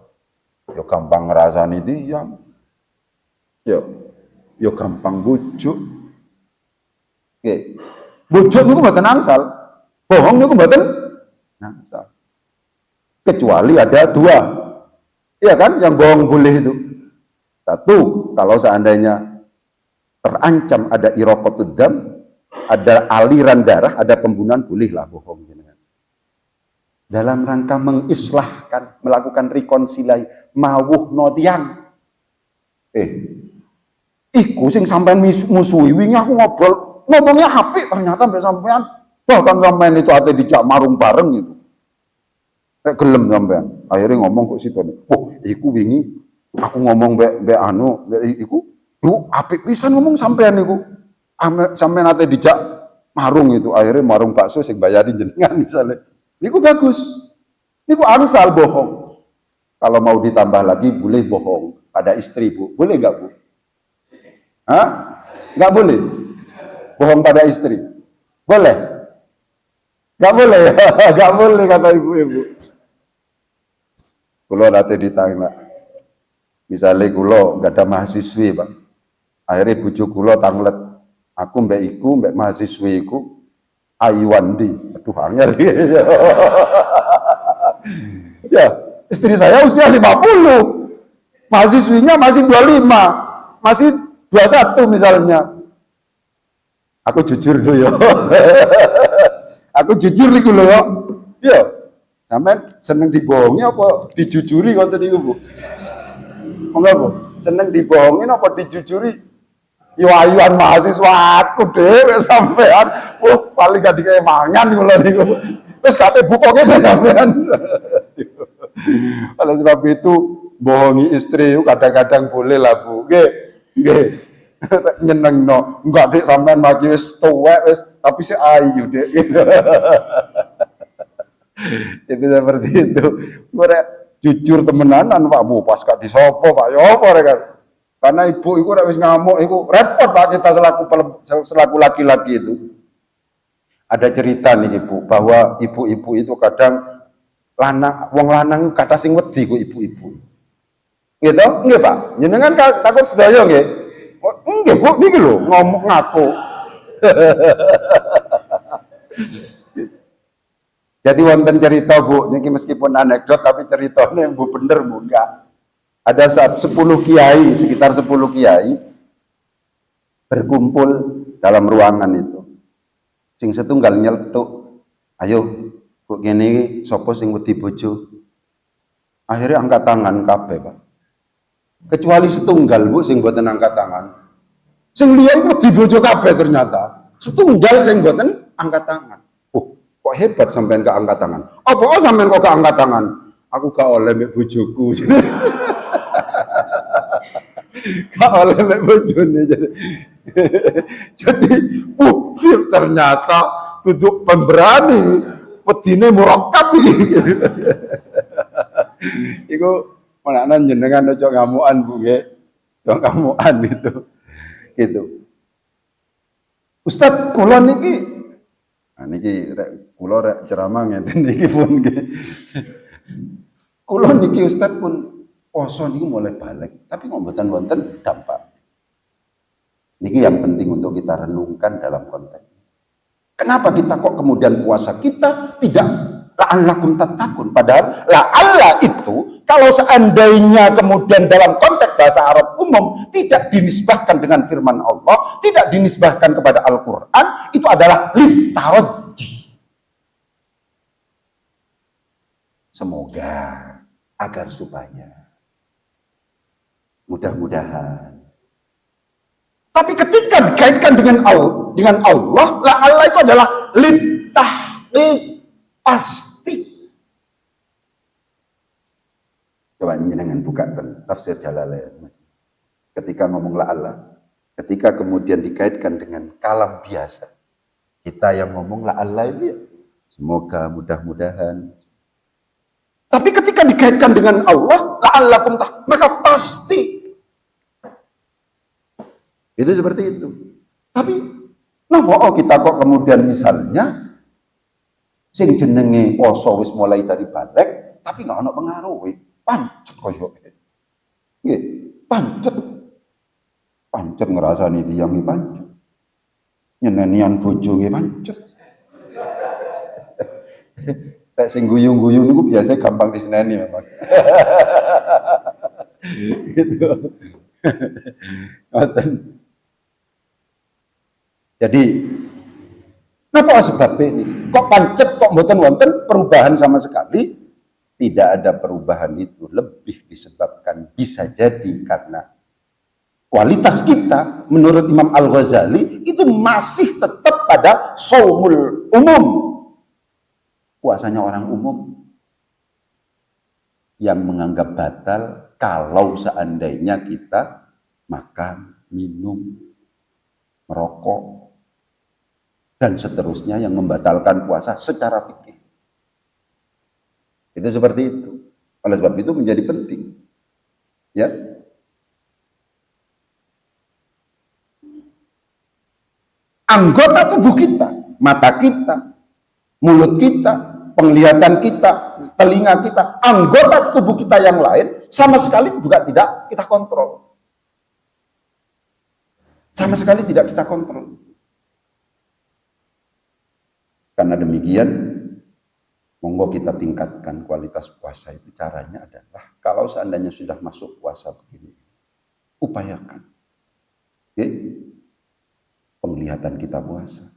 Yo gampang ngrasani tiyang. Yo gampang bujuk. Oke. Bujuk niku mboten angsal. Bohong niku mboten angsal. Kecuali ada 2. Iya kan yang bohong boleh itu. 1, kalau seandainya terancam ada iraqatud dam, ada aliran darah, ada pembunuhan, bolehlah bohong. Dalam rangka mengislahkan, melakukan rekonsiliasi, mawuh notian. Iku sing sampean musuhi wingi aku ngomongnya apik ternyata mbek sampean bahkan sampean itu ate dijak marung bareng gitu. Nek gelem sampean, akhirnya ngomong kok sitone. Oh, iku wingi aku ngomong mbek anu, iku apik pisan ngomong sampean niku. Sampean ate dijak marung itu, akhirnya marung bakso sing bayarin jenengan misalnya. Niku bagus. Niku angsal bohong. Kalau mau ditambah lagi boleh bohong pada istri, Bu. Boleh enggak, Bu? Hah? Enggak boleh? Bohong pada istri? Boleh? Enggak boleh? Enggak boleh kata ibu-ibu. Kulo nate ditanya. Misalnya kulo enggak ada mahasiswi, Pak. Akhirnya bojo kulo tanglet. Aku mbak iku, mbak mahasiswi iku Aiwandi. Aduh, angel. Ya, istri saya usia 50. Mahasiswinya masih 25. Masih 21 misalnya. Aku jujur dulu ya. Aku jujur nih dulu ya. Iya. Sampean seneng dibohongi apa dijujuri ngoten niku, Bu? Monggo, Bu. Seneng dibohongin apa dijujuri? Yo ayuan mahasiswa aku dhewe sampean. Paling gak dikae mangan kula niku. Terus kate bukoke sampean. Oleh sebab itu bohongi istri kadang-kadang boleh lah, Bu. Nggih. Nyenengno. Enggak Dik sampean maki wis tuwek wis tapi si ayu, Dik. Itu seperti itu. Ora jujur temenanan Pak Bu, pas gak disopo Pak yo apa rek. Karena ibu itu wis ngamuk, itu repot Pak kita selaku laki-laki itu. Ada cerita nih Ibu, bahwa ibu-ibu itu kadang wong lanang kata sing wedi ku ibu-ibu. Gitu? Nggih, Pak. Jenengan takut sedaya nggih? Oh, nggih, Bu, niki lho ngomong ngaku. Jadi wonten cerita, Bu, niki meskipun anekdot tapi ceritanya yang Bu bener, Bu, enggak. Ada 10 kiai, sekitar 10 kiai berkumpul dalam ruangan itu. Sing setunggal nyeletuk, ayo kok ngene iki sapa sing wedi bojo? Akhirnya angkat tangan kabeh, Pak. Kecuali setunggal, Bu, sing mboten angkat tangan. Sing liya iku wedi bojo kabeh ternyata. Setunggal sing mboten angkat tangan. Oh, kok hebat sampean gak angkat tangan? Apa sampean kok gak angkat tangan? Aku gak oleh mek bojoku. Gak oleh mek bojone. Jadi, ternyata duduk pemberani, wedine murakab iki. Iku menanan jenengan ojo ngamukan, Bu, nggih. Ojo ngamukan itu. Gitu. Ustaz, kula niki kula rek ceramah ngeten niki pun nggih. Kula niki Ustaz pun poso niku mulai balik, tapi kok mboten wonten dampak. Niki yang penting untuk kita renungkan dalam konteks. Kenapa kita kok kemudian puasa kita tidak la'allakum tattaqun? Padahal la'alla itu kalau seandainya kemudian dalam konteks bahasa Arab umum tidak dinisbahkan dengan firman Allah, tidak dinisbahkan kepada Al-Quran, itu adalah litarajji. Semoga, agar supaya, mudah-mudahan. Tapi ketika dikaitkan dengan Allah, la'alla itu adalah litahqiq, pasti. Coba jenengan buka tafsir Jalalain. Ketika ngomong la'alla, ketika kemudian dikaitkan dengan kalam biasa, kita yang ngomong la'alla itu ya, semoga, mudah-mudahan. Tapi ketika dikaitkan dengan Allah, la'allakum maka pasti. Itu seperti itu. Tapi napa kita kok kemudian misalnya sing jenenge poso wis mulai dari balik tapi nggak ono pengaruh, pancet koyo. Nggih, pancet. Pancet ngrasani tiyang iki pancet. Nyenenian bojo nggih pancet. Nek sing guyu-guyu niku biasanya gampang diseneni memang. Gitu. Ngoten. Jadi, apa sebabnya ini? Kok pancet, kok mboten wonten perubahan sama sekali? Tidak ada perubahan itu, lebih disebabkan bisa jadi karena kualitas kita menurut Imam Al-Ghazali itu masih tetap pada shaumul umum. Puasanya orang umum yang menganggap batal kalau seandainya kita makan, minum, merokok, dan seterusnya yang membatalkan puasa secara fikih. Itu seperti itu. Oleh sebab itu menjadi penting. Ya. Anggota tubuh kita, mata kita, mulut kita, penglihatan kita, telinga kita, anggota tubuh kita yang lain sama sekali juga tidak kita kontrol. Sama sekali tidak kita kontrol. Karena demikian, monggo kita tingkatkan kualitas puasa itu. Caranya adalah, kalau seandainya sudah masuk puasa begini, upayakan. Oke? Penglihatan kita puasa.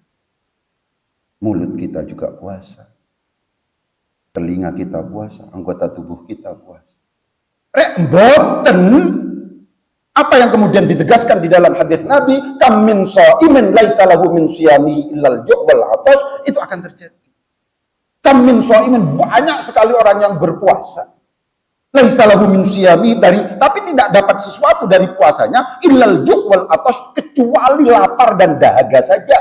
Mulut kita juga puasa. Telinga kita puasa. Anggota tubuh kita puasa. Rek mboten. Apa yang kemudian ditegaskan di dalam hadis Nabi, kam min shaimin laisa lahu min siyamihi illal ju' wal 'atash, itu akan terjadi. Kam min shaimin, banyak sekali orang yang berpuasa. Laisa lahu min siyamihi, tapi tidak dapat sesuatu dari puasanya illal ju' wal 'atash, kecuali lapar dan dahaga saja.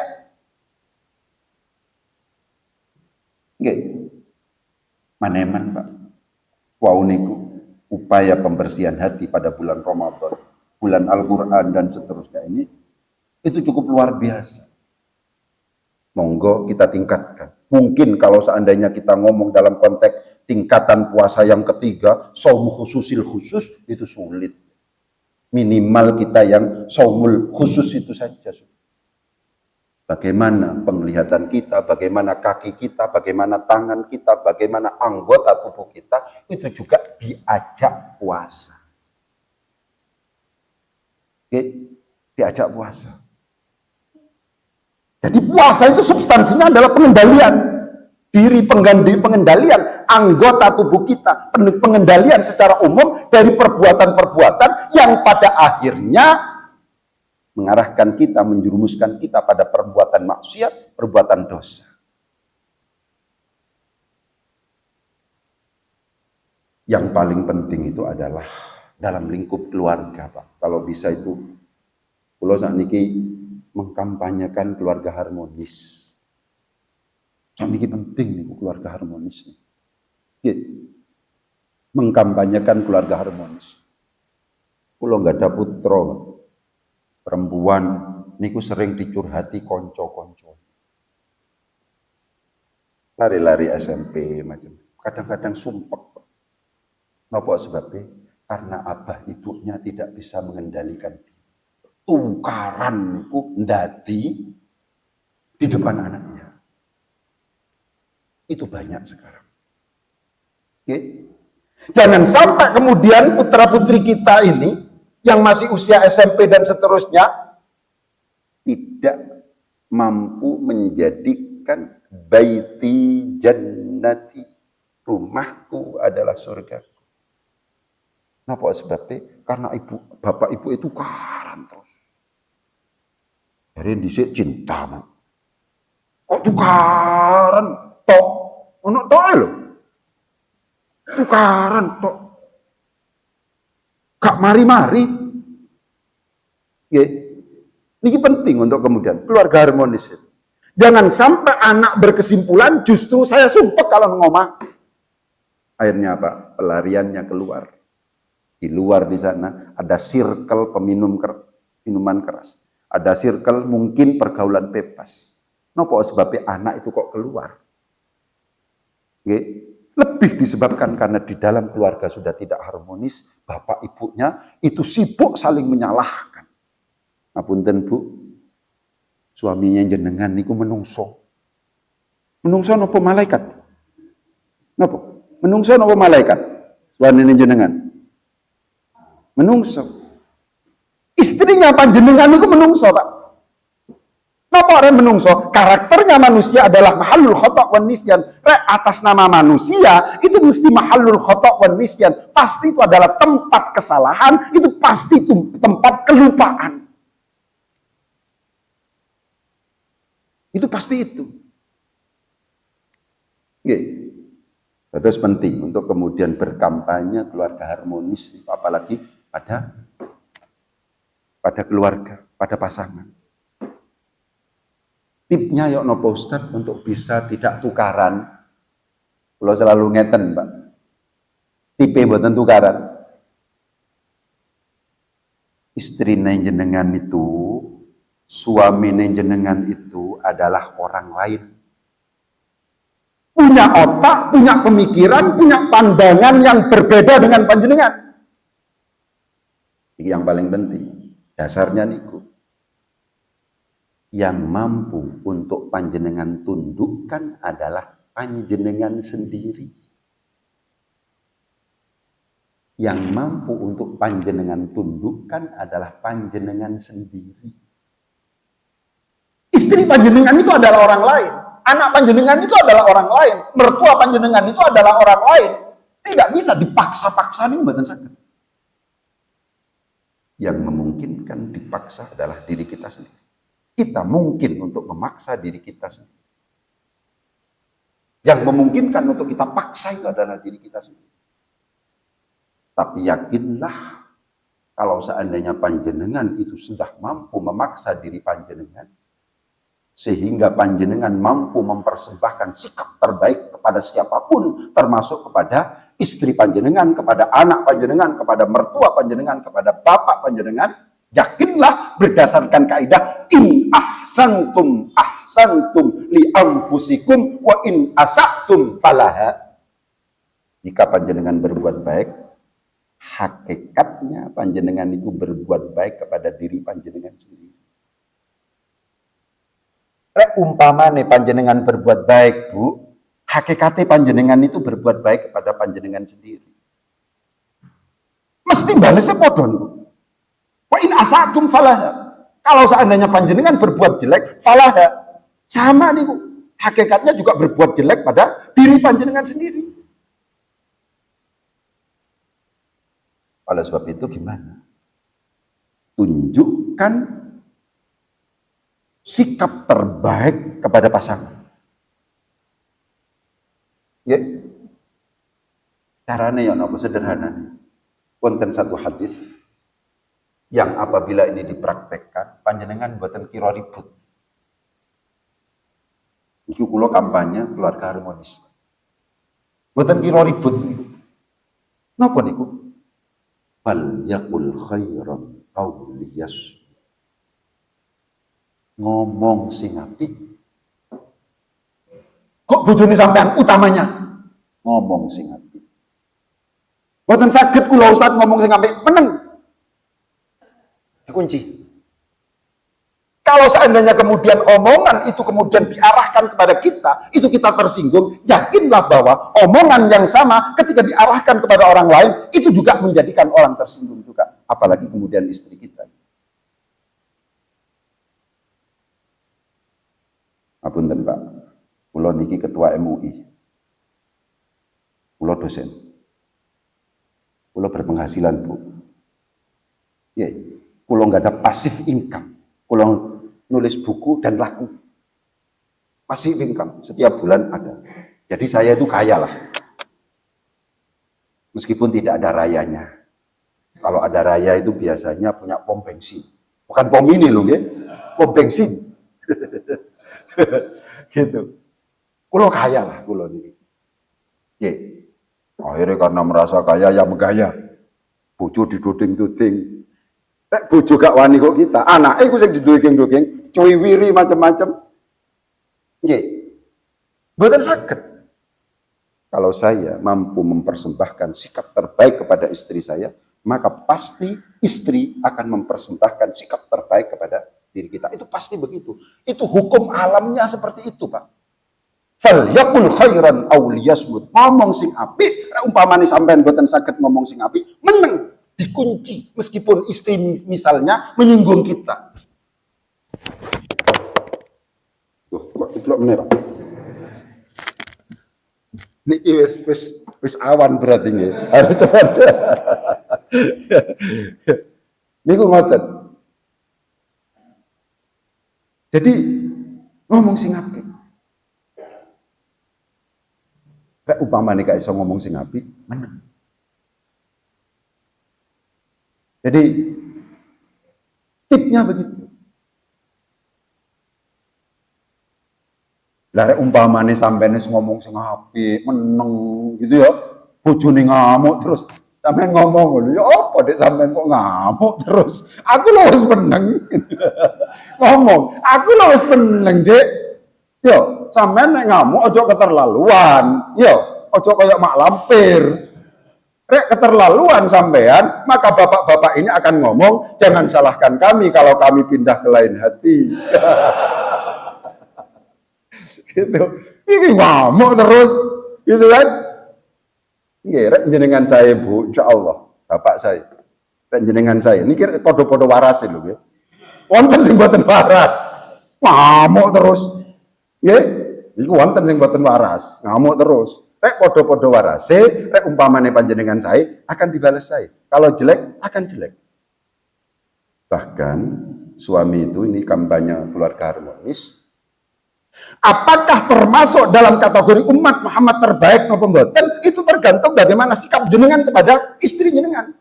Nggih. Maneman, Pak. Wau niku upaya pembersihan hati pada bulan Ramadan, bulan Al-Quran dan seterusnya ini, itu cukup luar biasa. Monggo kita tingkatkan. Mungkin kalau seandainya kita ngomong dalam konteks tingkatan puasa yang ketiga, saum khususil khusus, itu sulit. Minimal kita yang saumul khusus itu saja. Bagaimana penglihatan kita, bagaimana kaki kita, bagaimana tangan kita, bagaimana anggota tubuh kita, itu juga diajak puasa. Oke, diajak puasa. Jadi puasa itu substansinya adalah pengendalian diri, pengendalian anggota tubuh kita, pengendalian secara umum dari perbuatan-perbuatan yang pada akhirnya mengarahkan kita, menjerumuskan kita pada perbuatan maksiat, perbuatan dosa. Yang paling penting itu adalah dalam lingkup keluarga, Pak. Kalau bisa itu, kalau saat ini mengkampanyekan keluarga harmonis. Saat ini penting nih keluarga harmonis. Mengkampanyekan keluarga harmonis. Kalau nggak ada putra, perempuan niku sering dicurhati konco-konco. Lari-lari SMP macam. Kadang-kadang sumpek. Napa sebabnya? Karena abah ibunya tidak bisa mengendalikan diri. Tukaran niku ndadi di depan anaknya. Itu banyak sekarang. Oke? Jangan sampai kemudian putra-putri kita ini yang masih usia SMP dan seterusnya tidak mampu menjadikan baiti jannati, rumahku adalah surgaku. Kenapa sebabnya? Karena bapak ibu itu tukaran terus. Dari dhisik cinta, Bu. Kok tukaran tok? Ono tok lho. Tukaran tok. Gak mari-mari. Nggih. Ini penting untuk kemudian keluarga harmonis. Jangan sampai anak berkesimpulan justru saya sumpek kalau ngomong. Akhirnya apa? Pelariannya keluar. Di luar di sana ada circle minuman keras. Ada circle mungkin pergaulan bebas. Napa sebabnya anak itu kok keluar? Nggih. Lebih disebabkan karena di dalam keluarga sudah tidak harmonis, bapak ibunya itu sibuk saling menyalahkan. Ngapunten Bu, suaminya jenengan niku menungso. Menungso napa malaikat? Napa? Menungso napa malaikat? Suamine jenengan. Menungso. Istrinya panjenengan niku menungso, Pak. Napa orang menungso? Karakternya manusia adalah mahallul khata' wan nisyan. Atas nama manusia itu mesti mahallul khata' wan nisyan. Pasti itu adalah tempat kesalahan, itu pasti itu tempat kelupaan. Itu pasti itu. Oke. Terus penting untuk kemudian berkampanye keluarga harmonis, apalagi pada keluarga, pada pasangan. Tipnya yuk nopo Ustaz untuk bisa tidak tukaran. Kalau selalu ngeten, Pak. Tipe mboten tukaran. Istri jenengan itu, suami jenengan itu adalah orang lain. Punya otak, punya pemikiran, punya pandangan yang berbeda dengan panjenengan. Ini yang paling penting. Dasarnya niku. Yang mampu untuk panjenengan tundukkan adalah panjenengan sendiri. Yang mampu untuk panjenengan tundukkan adalah panjenengan sendiri. Istri panjenengan itu adalah orang lain. Anak panjenengan itu adalah orang lain. Mertua panjenengan itu adalah orang lain. Tidak bisa dipaksa-paksa nih mboten saged. Yang memungkinkan dipaksa adalah diri kita sendiri. Kita mungkin untuk memaksa diri kita sendiri. Yang memungkinkan untuk kita paksa itu adalah diri kita sendiri. Tapi yakinlah, kalau seandainya panjenengan itu sudah mampu memaksa diri panjenengan, sehingga panjenengan mampu mempersembahkan sikap terbaik kepada siapapun, termasuk kepada istri panjenengan, kepada anak panjenengan, kepada mertua panjenengan, kepada bapak panjenengan, yakinlah berdasarkan kaidah in ahsantum ahsantum li anfusikum wa in asatum falaha. Jika panjenengan berbuat baik, hakikatnya panjenengan itu berbuat baik kepada diri panjenengan sendiri. Rek umpamane panjenengan berbuat baik, Bu, hakikatnya panjenengan itu berbuat baik kepada panjenengan sendiri. Mesti balesnya podo niku. Wa in asatum falaha. Kalau seandainya panjenengan berbuat jelek, falaha. Sama niku. Hakikatnya juga berbuat jelek pada diri panjenengan sendiri. Oleh sebab itu gimana? Tunjukkan sikap terbaik kepada pasangan. Ya. Caranya ya napa sederhana. Wonten satu hadis yang apabila ini dipraktekkan panjenengan mboten kira ribut. Iki kula kampanye keluarga harmonis. Mboten kira ribut niku. Napa niku? Fal yaqul khairan aw liyas. Ngomong sing apik. Kok bojone sampean utamanya ngomong sing apik. Mboten saged kula Ustaz ngomong sing apik, meneng. Dikunci. Kalau seandainya kemudian omongan itu kemudian diarahkan kepada kita, itu kita tersinggung, yakinlah bahwa omongan yang sama ketika diarahkan kepada orang lain, itu juga menjadikan orang tersinggung juga. Apalagi kemudian istri kita. Apunten Pak, kula niki ketua MUI. Kula dosen. Kula berpenghasilan, Bu. Ya, kula nggak ada pasif income. Kula nulis buku dan laku. Pasif income, setiap bulan ada. Jadi saya itu kaya lah. Meskipun tidak ada rayanya. Kalau ada raya itu biasanya punya pom bensin. Bukan pom ini loh, ya. Pom bensin. Gitu. Kulo kaya lah, kulo ini. Ya. Akhirnya karena merasa kaya, ya megaya. Bojo diduding-duding. Nek bojo gak wani kok kita, anake iku sing diduding-duding, cuwiwiri macam-macam. Nggih. Mboten saged. Kalau saya mampu mempersembahkan sikap terbaik kepada istri saya, maka pasti istri akan mempersembahkan sikap terbaik kepada diri kita. Itu pasti begitu. Itu hukum alamnya seperti itu, Pak. Fal yaqul khairan aw liyasmut. Ngomong sing apik, umpamane sampean mboten saged ngomong sing apik, meneng. Dikunci meskipun istri misalnya menyinggung kita. Kok diplok meneh, Pak? Niki wis awan berarti nggih. Harus coba. Niku ngoten. Jadi ngomong sing apik. Kayak umpamane gak iso ngomong sing apik, meneng. Jadi tipnya begitu. Lah umpamane sampeyan ngomong sing apik, meneng gitu ya. Bojone ngamuk terus sampeyan ngomong lho, ya apa Dek sampeyan kok ngamuk terus? Aku lho wis meneng. Ngomong, aku lho wis meneng, Dek. Yo, sampeyan nek ngamuk aja keterlaluan. Yo, aja kaya mak lampir. Rek keterlaluan sampean, maka bapak-bapak ini akan ngomong, jangan salahkan kami kalau kami pindah ke lain hati. Gitu. Ini ngamuk terus, gitu kan? Nggih, rek jenengan saya, Bu, insyaallah, bapak saya. Rek jenengan saya, ini kira podo-podo waras lho, nggih. Wonten sing mboten waras. Ngamuk terus. Nggih, iku wonten sing mboten waras, ngamuk terus. Rek podo-podo warase, rek umpamane panjenengan saya akan dibalas saya. Kalau jelek akan jelek. Bahkan suami itu ini kampanye keluarga harmonis. Apakah termasuk dalam kategori umat Muhammad terbaik maupun mboten? Itu tergantung bagaimana sikap jenengan kepada istri jenengan.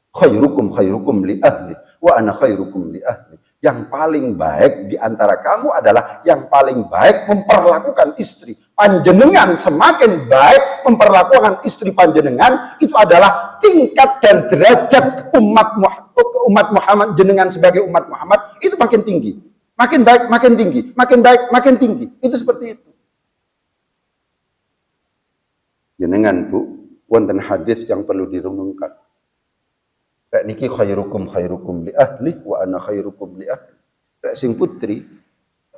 Khairukum li ahli wa ana khairukum li ahli. Yang paling baik di antara kamu adalah yang paling baik memperlakukan istri. Panjenengan semakin baik memperlakukan istri panjenengan, itu adalah tingkat dan derajat umat Muhammad jenengan sebagai umat Muhammad itu makin tinggi. Makin baik, makin tinggi. Makin baik, makin tinggi. Itu seperti itu. Jenengan Bu, wonten hadis yang perlu direnungkan. Rek niki khairukum li ahli wa ana khairukum li ahli. Rek sing putri,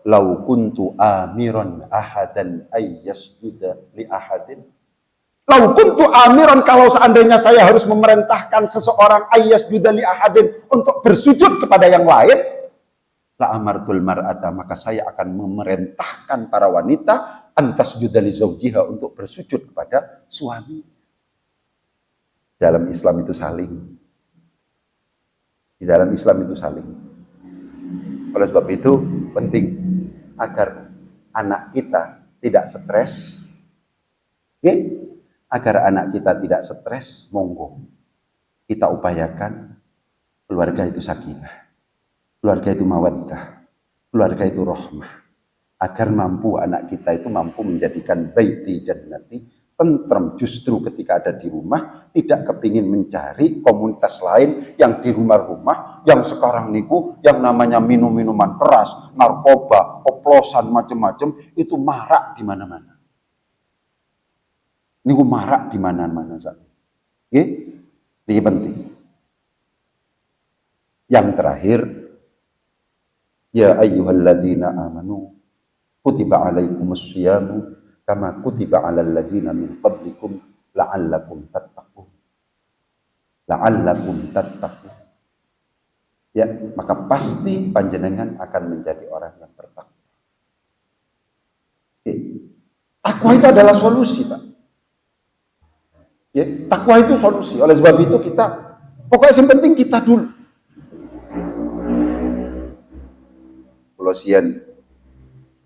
lau kuntu amiran ahadan ayyasjuda li ahadin. Lau kuntu amiran, kalau seandainya saya harus memerintahkan seseorang ayyasjuda li ahadin untuk bersujud kepada yang lain, la amartul mar'ata, maka saya akan memerintahkan para wanita antas judali zaujiha, untuk bersujud kepada suami. Dalam Islam itu saling. Di dalam Islam itu saling. Oleh sebab itu penting agar anak kita tidak stres. Okay? Agar anak kita tidak stres, monggo kita upayakan keluarga itu sakinah, keluarga itu mawaddah, keluarga itu rahmah, agar mampu anak kita itu mampu menjadikan baiti jannati tentrem, justru ketika ada di rumah tidak kepingin mencari komunitas lain yang di rumah-rumah yang sekarang niku yang namanya minum-minuman keras, narkoba, oplosan macam-macam itu marak di mana-mana. Niku marak di mana-mana saja. Oke? Ini penting. Yang terakhir, ya ayyuhalladzina amanu kutiba alaikumus syiyamu kama kutiba alal ladzina min qablikum la'allakum tattaqun. La'allakum tattaqun. Ya, maka pasti panjenengan akan menjadi orang yang bertakwa. Oke. Takwa itu adalah solusi, Pak. Ya, takwa itu solusi. Oleh sebab itu kita, pokoknya yang penting kita dulu. Kolosian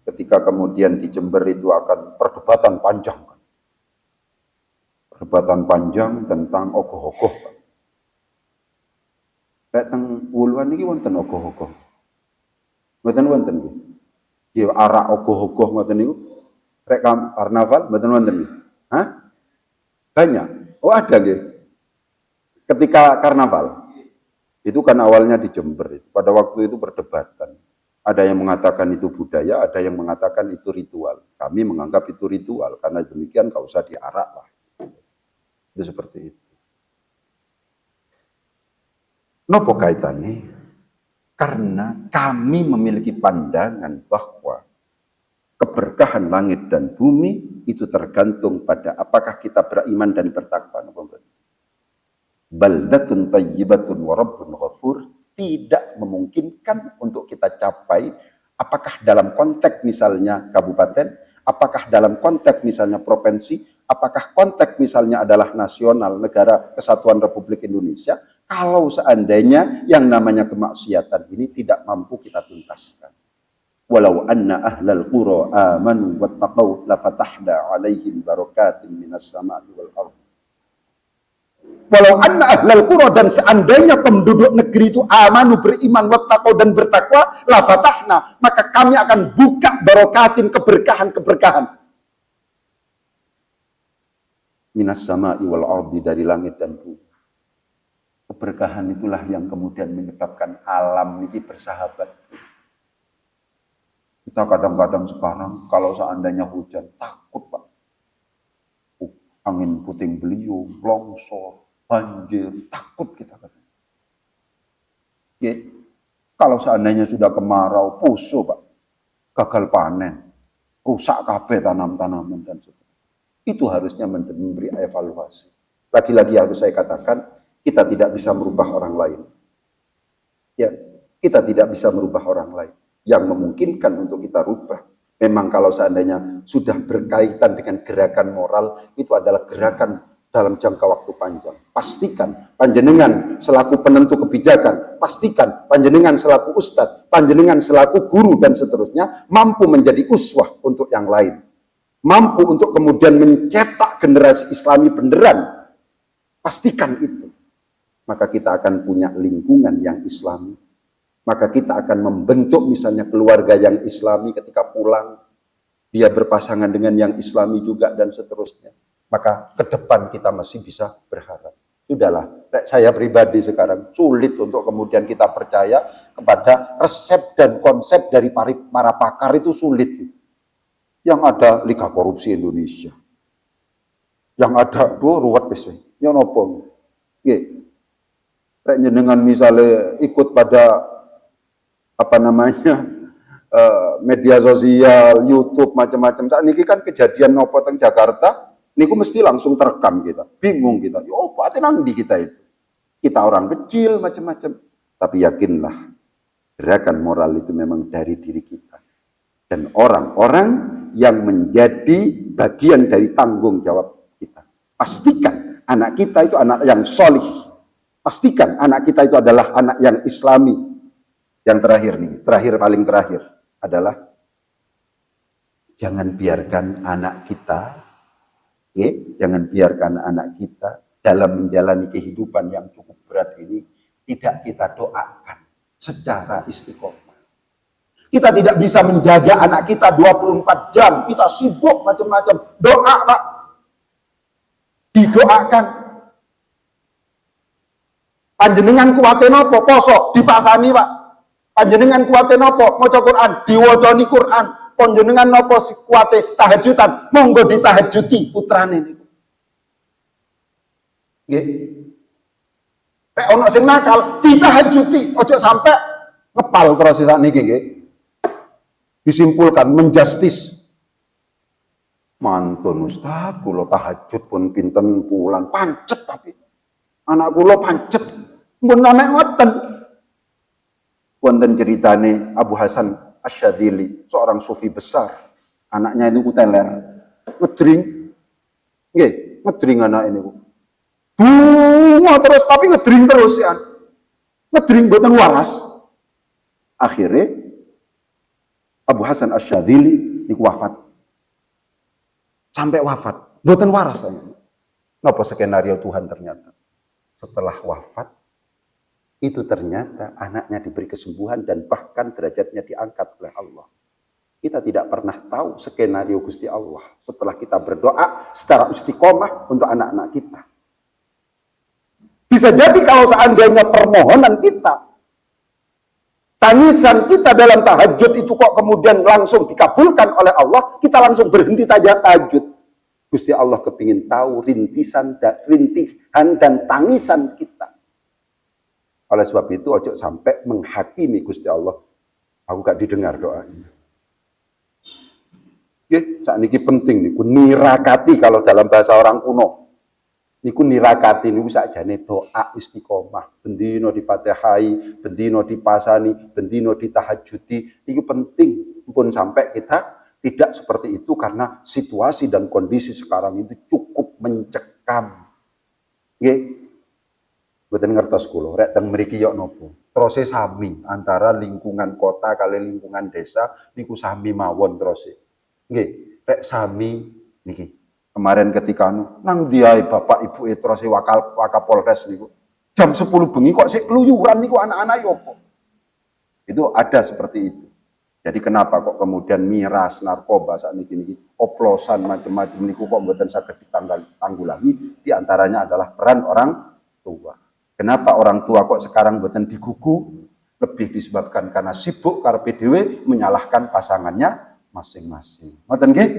ketika kemudian di Jember itu akan perdebatan panjang. Perdebatan panjang tentang ogoh-ogoh. Kayak teng wuluan ini wonten ogoh-ogoh. Mboten wonten nggih. Nggih arak ogoh-ogoh ngoten niku. Rek karnaval mboten wonten nggih. Hah? Banyak. Oh ada nggih. Ketika karnaval. Itu kan awalnya di Jember. Pada waktu itu perdebatan. Ada yang mengatakan itu budaya, ada yang mengatakan itu ritual. Kami menganggap itu ritual, karena demikian gak usah diarak lah. Itu seperti itu. Nopo kaitannya? Karena kami memiliki pandangan bahwa keberkahan langit dan bumi itu tergantung pada apakah kita beriman dan bertakwa. Baldatun tayyibatun wa rabbun ghafur tidak memungkinkan untuk kita capai, apakah dalam konteks misalnya kabupaten, apakah dalam konteks misalnya provinsi, apakah konteks misalnya adalah nasional, negara kesatuan Republik Indonesia, kalau seandainya yang namanya kemaksiatan ini tidak mampu kita tuntaskan. Walau anna ahlal qura amanu wattaqau lafatahna alaihim barakatin minas sama'i wal ardh. Walau anna ahlal qura, dan seandainya penduduk negeri itu amanu, beriman, wattaqau, dan bertakwa, la fatahna, maka kami akan buka barakatin, keberkahan-keberkahan minas sama'i wal ardi, dari langit dan bumi. Keberkahan itulah yang kemudian menyebabkan alam ini bersahabat. Kita kadang-kadang sekarang kalau seandainya hujan takut, Pak. Angin puting beliung, longsor, banjir, takut kita. Ya, kalau seandainya sudah kemarau, pusuh Pak, gagal panen, rusak kabeh tanam-tanaman dan sebagainya. Itu harusnya memberi evaluasi. Lagi-lagi harus saya katakan, kita tidak bisa merubah orang lain. Ya, kita tidak bisa merubah orang lain. Yang memungkinkan untuk kita rubah, memang kalau seandainya sudah berkaitan dengan gerakan moral, itu adalah gerakan dalam jangka waktu panjang. Pastikan panjenengan selaku penentu kebijakan, pastikan panjenengan selaku ustadz, panjenengan selaku guru dan seterusnya, mampu menjadi uswah untuk yang lain. Mampu untuk kemudian mencetak generasi Islami beneran. Pastikan itu. Maka kita akan punya lingkungan yang Islami. Maka kita akan membentuk misalnya keluarga yang Islami ketika pulang. Dia berpasangan dengan yang Islami juga dan seterusnya. Maka ke depan kita masih bisa berharap. Sudahlah, saya pribadi sekarang sulit untuk kemudian kita percaya kepada resep dan konsep dari para pakar, itu sulit. Yang ada Liga Korupsi Indonesia. yang ada ruwet wis. Ya napa? Nggih. Rek jenengan misalnya ikut pada apa namanya media sosial, YouTube macam-macam. Saat niki kan kejadian nopo teng Jakarta, niku mesti langsung terekam kita. Bingung kita. Yo, apa nanti kita itu? Kita orang kecil macam-macam. Tapi yakinlah, gerakan moral itu memang dari diri kita. Dan orang-orang yang menjadi bagian dari tanggung jawab kita. Pastikan anak kita itu anak yang solih. Pastikan anak kita itu adalah anak yang islami. Yang terakhir nih, paling terakhir adalah jangan biarkan anak kita, jangan biarkan anak kita dalam menjalani kehidupan yang cukup berat ini tidak kita doakan secara istiqomah. Kita tidak bisa menjaga anak kita 24 jam, kita sibuk macam-macam. Doa, Pak. Didoakan. Panjenengan kuwate napa poso dipasani, Pak. Panjenengan kuwate napa maca Quran diwacani Quran. Panjenengan napa kuwate tahajudan monggo ditahajuti putrane niku. Nggih. Nek ana sing nakal ditahajuti, aja sampai ngepal terus sakniki nggih. Disimpulkan menjustis. Mantun Ustaz, kula tahajud pun pinten bulan pancet tapi anak kula pancet mun sampe ngoten. Wonten ceritane Abu Hasan Asyadzili, seorang sufi besar. Anaknya itu kuteler, ngedring. Nggih, ngedring anak ini. Bunga terus tapi ngedring terus ya. Ngedring mboten waras. Akhirnya Abu Hasan Asyadzili niku wafat. Sampai wafat, mboten waras. Napa skenario Tuhan ternyata? Setelah wafat itu ternyata anaknya diberi kesembuhan dan bahkan derajatnya diangkat oleh Allah. Kita tidak pernah tahu skenario Gusti Allah setelah kita berdoa secara istiqomah untuk anak-anak kita. Bisa jadi kalau seandainya permohonan kita, tangisan kita dalam tahajud itu kok kemudian langsung dikabulkan oleh Allah, kita langsung berhenti tahajud. Gusti Allah kepingin tahu rintihan dan tangisan kita. Oleh sebab itu, ojo sampai menghakimi Gusti Allah. Aku gak didengar doanya. Saat ini penting nih, nirakati kalau dalam bahasa orang kuno. Niku nirakati niku sakjane doa istiqomah. Bendino difatihai, bendino dipasani, bendino ditahajuti. Itu penting. Pun sampai kita tidak seperti itu karena situasi dan kondisi sekarang itu cukup mencekam. Mboten ngertos kula, rek teng mriki yo napa. Terus sami antara lingkungan kota kali lingkungan desa niku sami mawon terus. Nggih, rek sami niki. Kemarin ketika nang diae bapak ibu terus Wakapolres niku. Jam 10 bengi kok sik keluyuran niku anak-anak yo apa. Itu ada seperti itu. Jadi kenapa kok kemudian miras, narkoba saat niki oplosan macam-macam niku kok mboten saged ditanggulangi? Di antaranya adalah peran orang tua. Kenapa orang tua kok sekarang mboten digugu? Lebih disebabkan karena sibuk karepe dhewe menyalahkan pasangannya masing-masing. Ngoten nggih?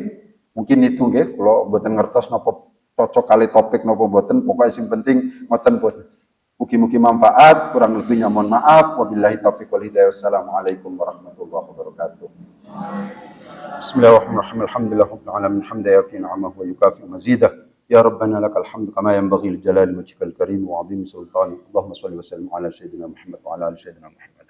Mungkin itu nggih, kula mboten ngertos napa cocok kali topik napa mboten, pokoke sing penting ngoten pun. Mugi-mugi manfaat, kurang lebihnya mohon maaf. Wabillahi taufiq wal hidayah. Wassalamualaikum warahmatullahi wabarakatuh. Bismillahirrahmanirrahim. Alhamdulillahirabbil alamin. Hamdan yafi ni'amahu wa yukafi mazidah. Ya Rabbana lakal hamdu kama yanbaghi li jalali wajhikal karim wa 'azimi sultanik. Allahumma shalli wa sallim ala sayyidina Muhammad wa ala ali sayyidina Muhammad.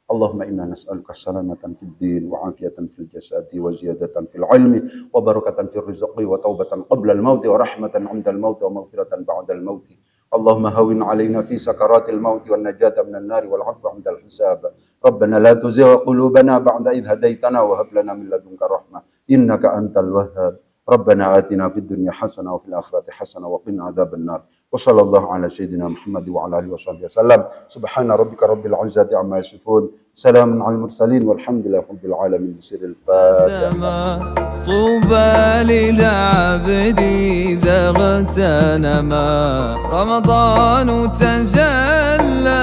Allahumma inna nas'aluka salamatan fid din wa 'afiyatan fil jasadi wa ziyadatan fil 'ilmi wa barakatan fil rizqi wa taubatan qabla al maut wa rahmatan 'inda al maut wa maghfiratan ba'da al maut. Allahumma hawwin 'alaina fi sakaratil maut wan najata minan nar wal 'afwa 'inda al hisab. Rabbana la tuzigh qulubana ba'da idh hadaytana wa hab lana min ladunka rahmah innaka antal wahhab. ربنا آتنا في الدنيا حسنة وفي الآخرة حسنة وقنا عذاب النار وصلى الله على سيدنا محمد وعلى آله وصحبه وسلم سبحان ربك رب العزة عما يصفون سلام على المرسلين والحمد لله رب العالمين بسر الفاتحة طوبى للعبد إذا اغتنما رمضان تجلى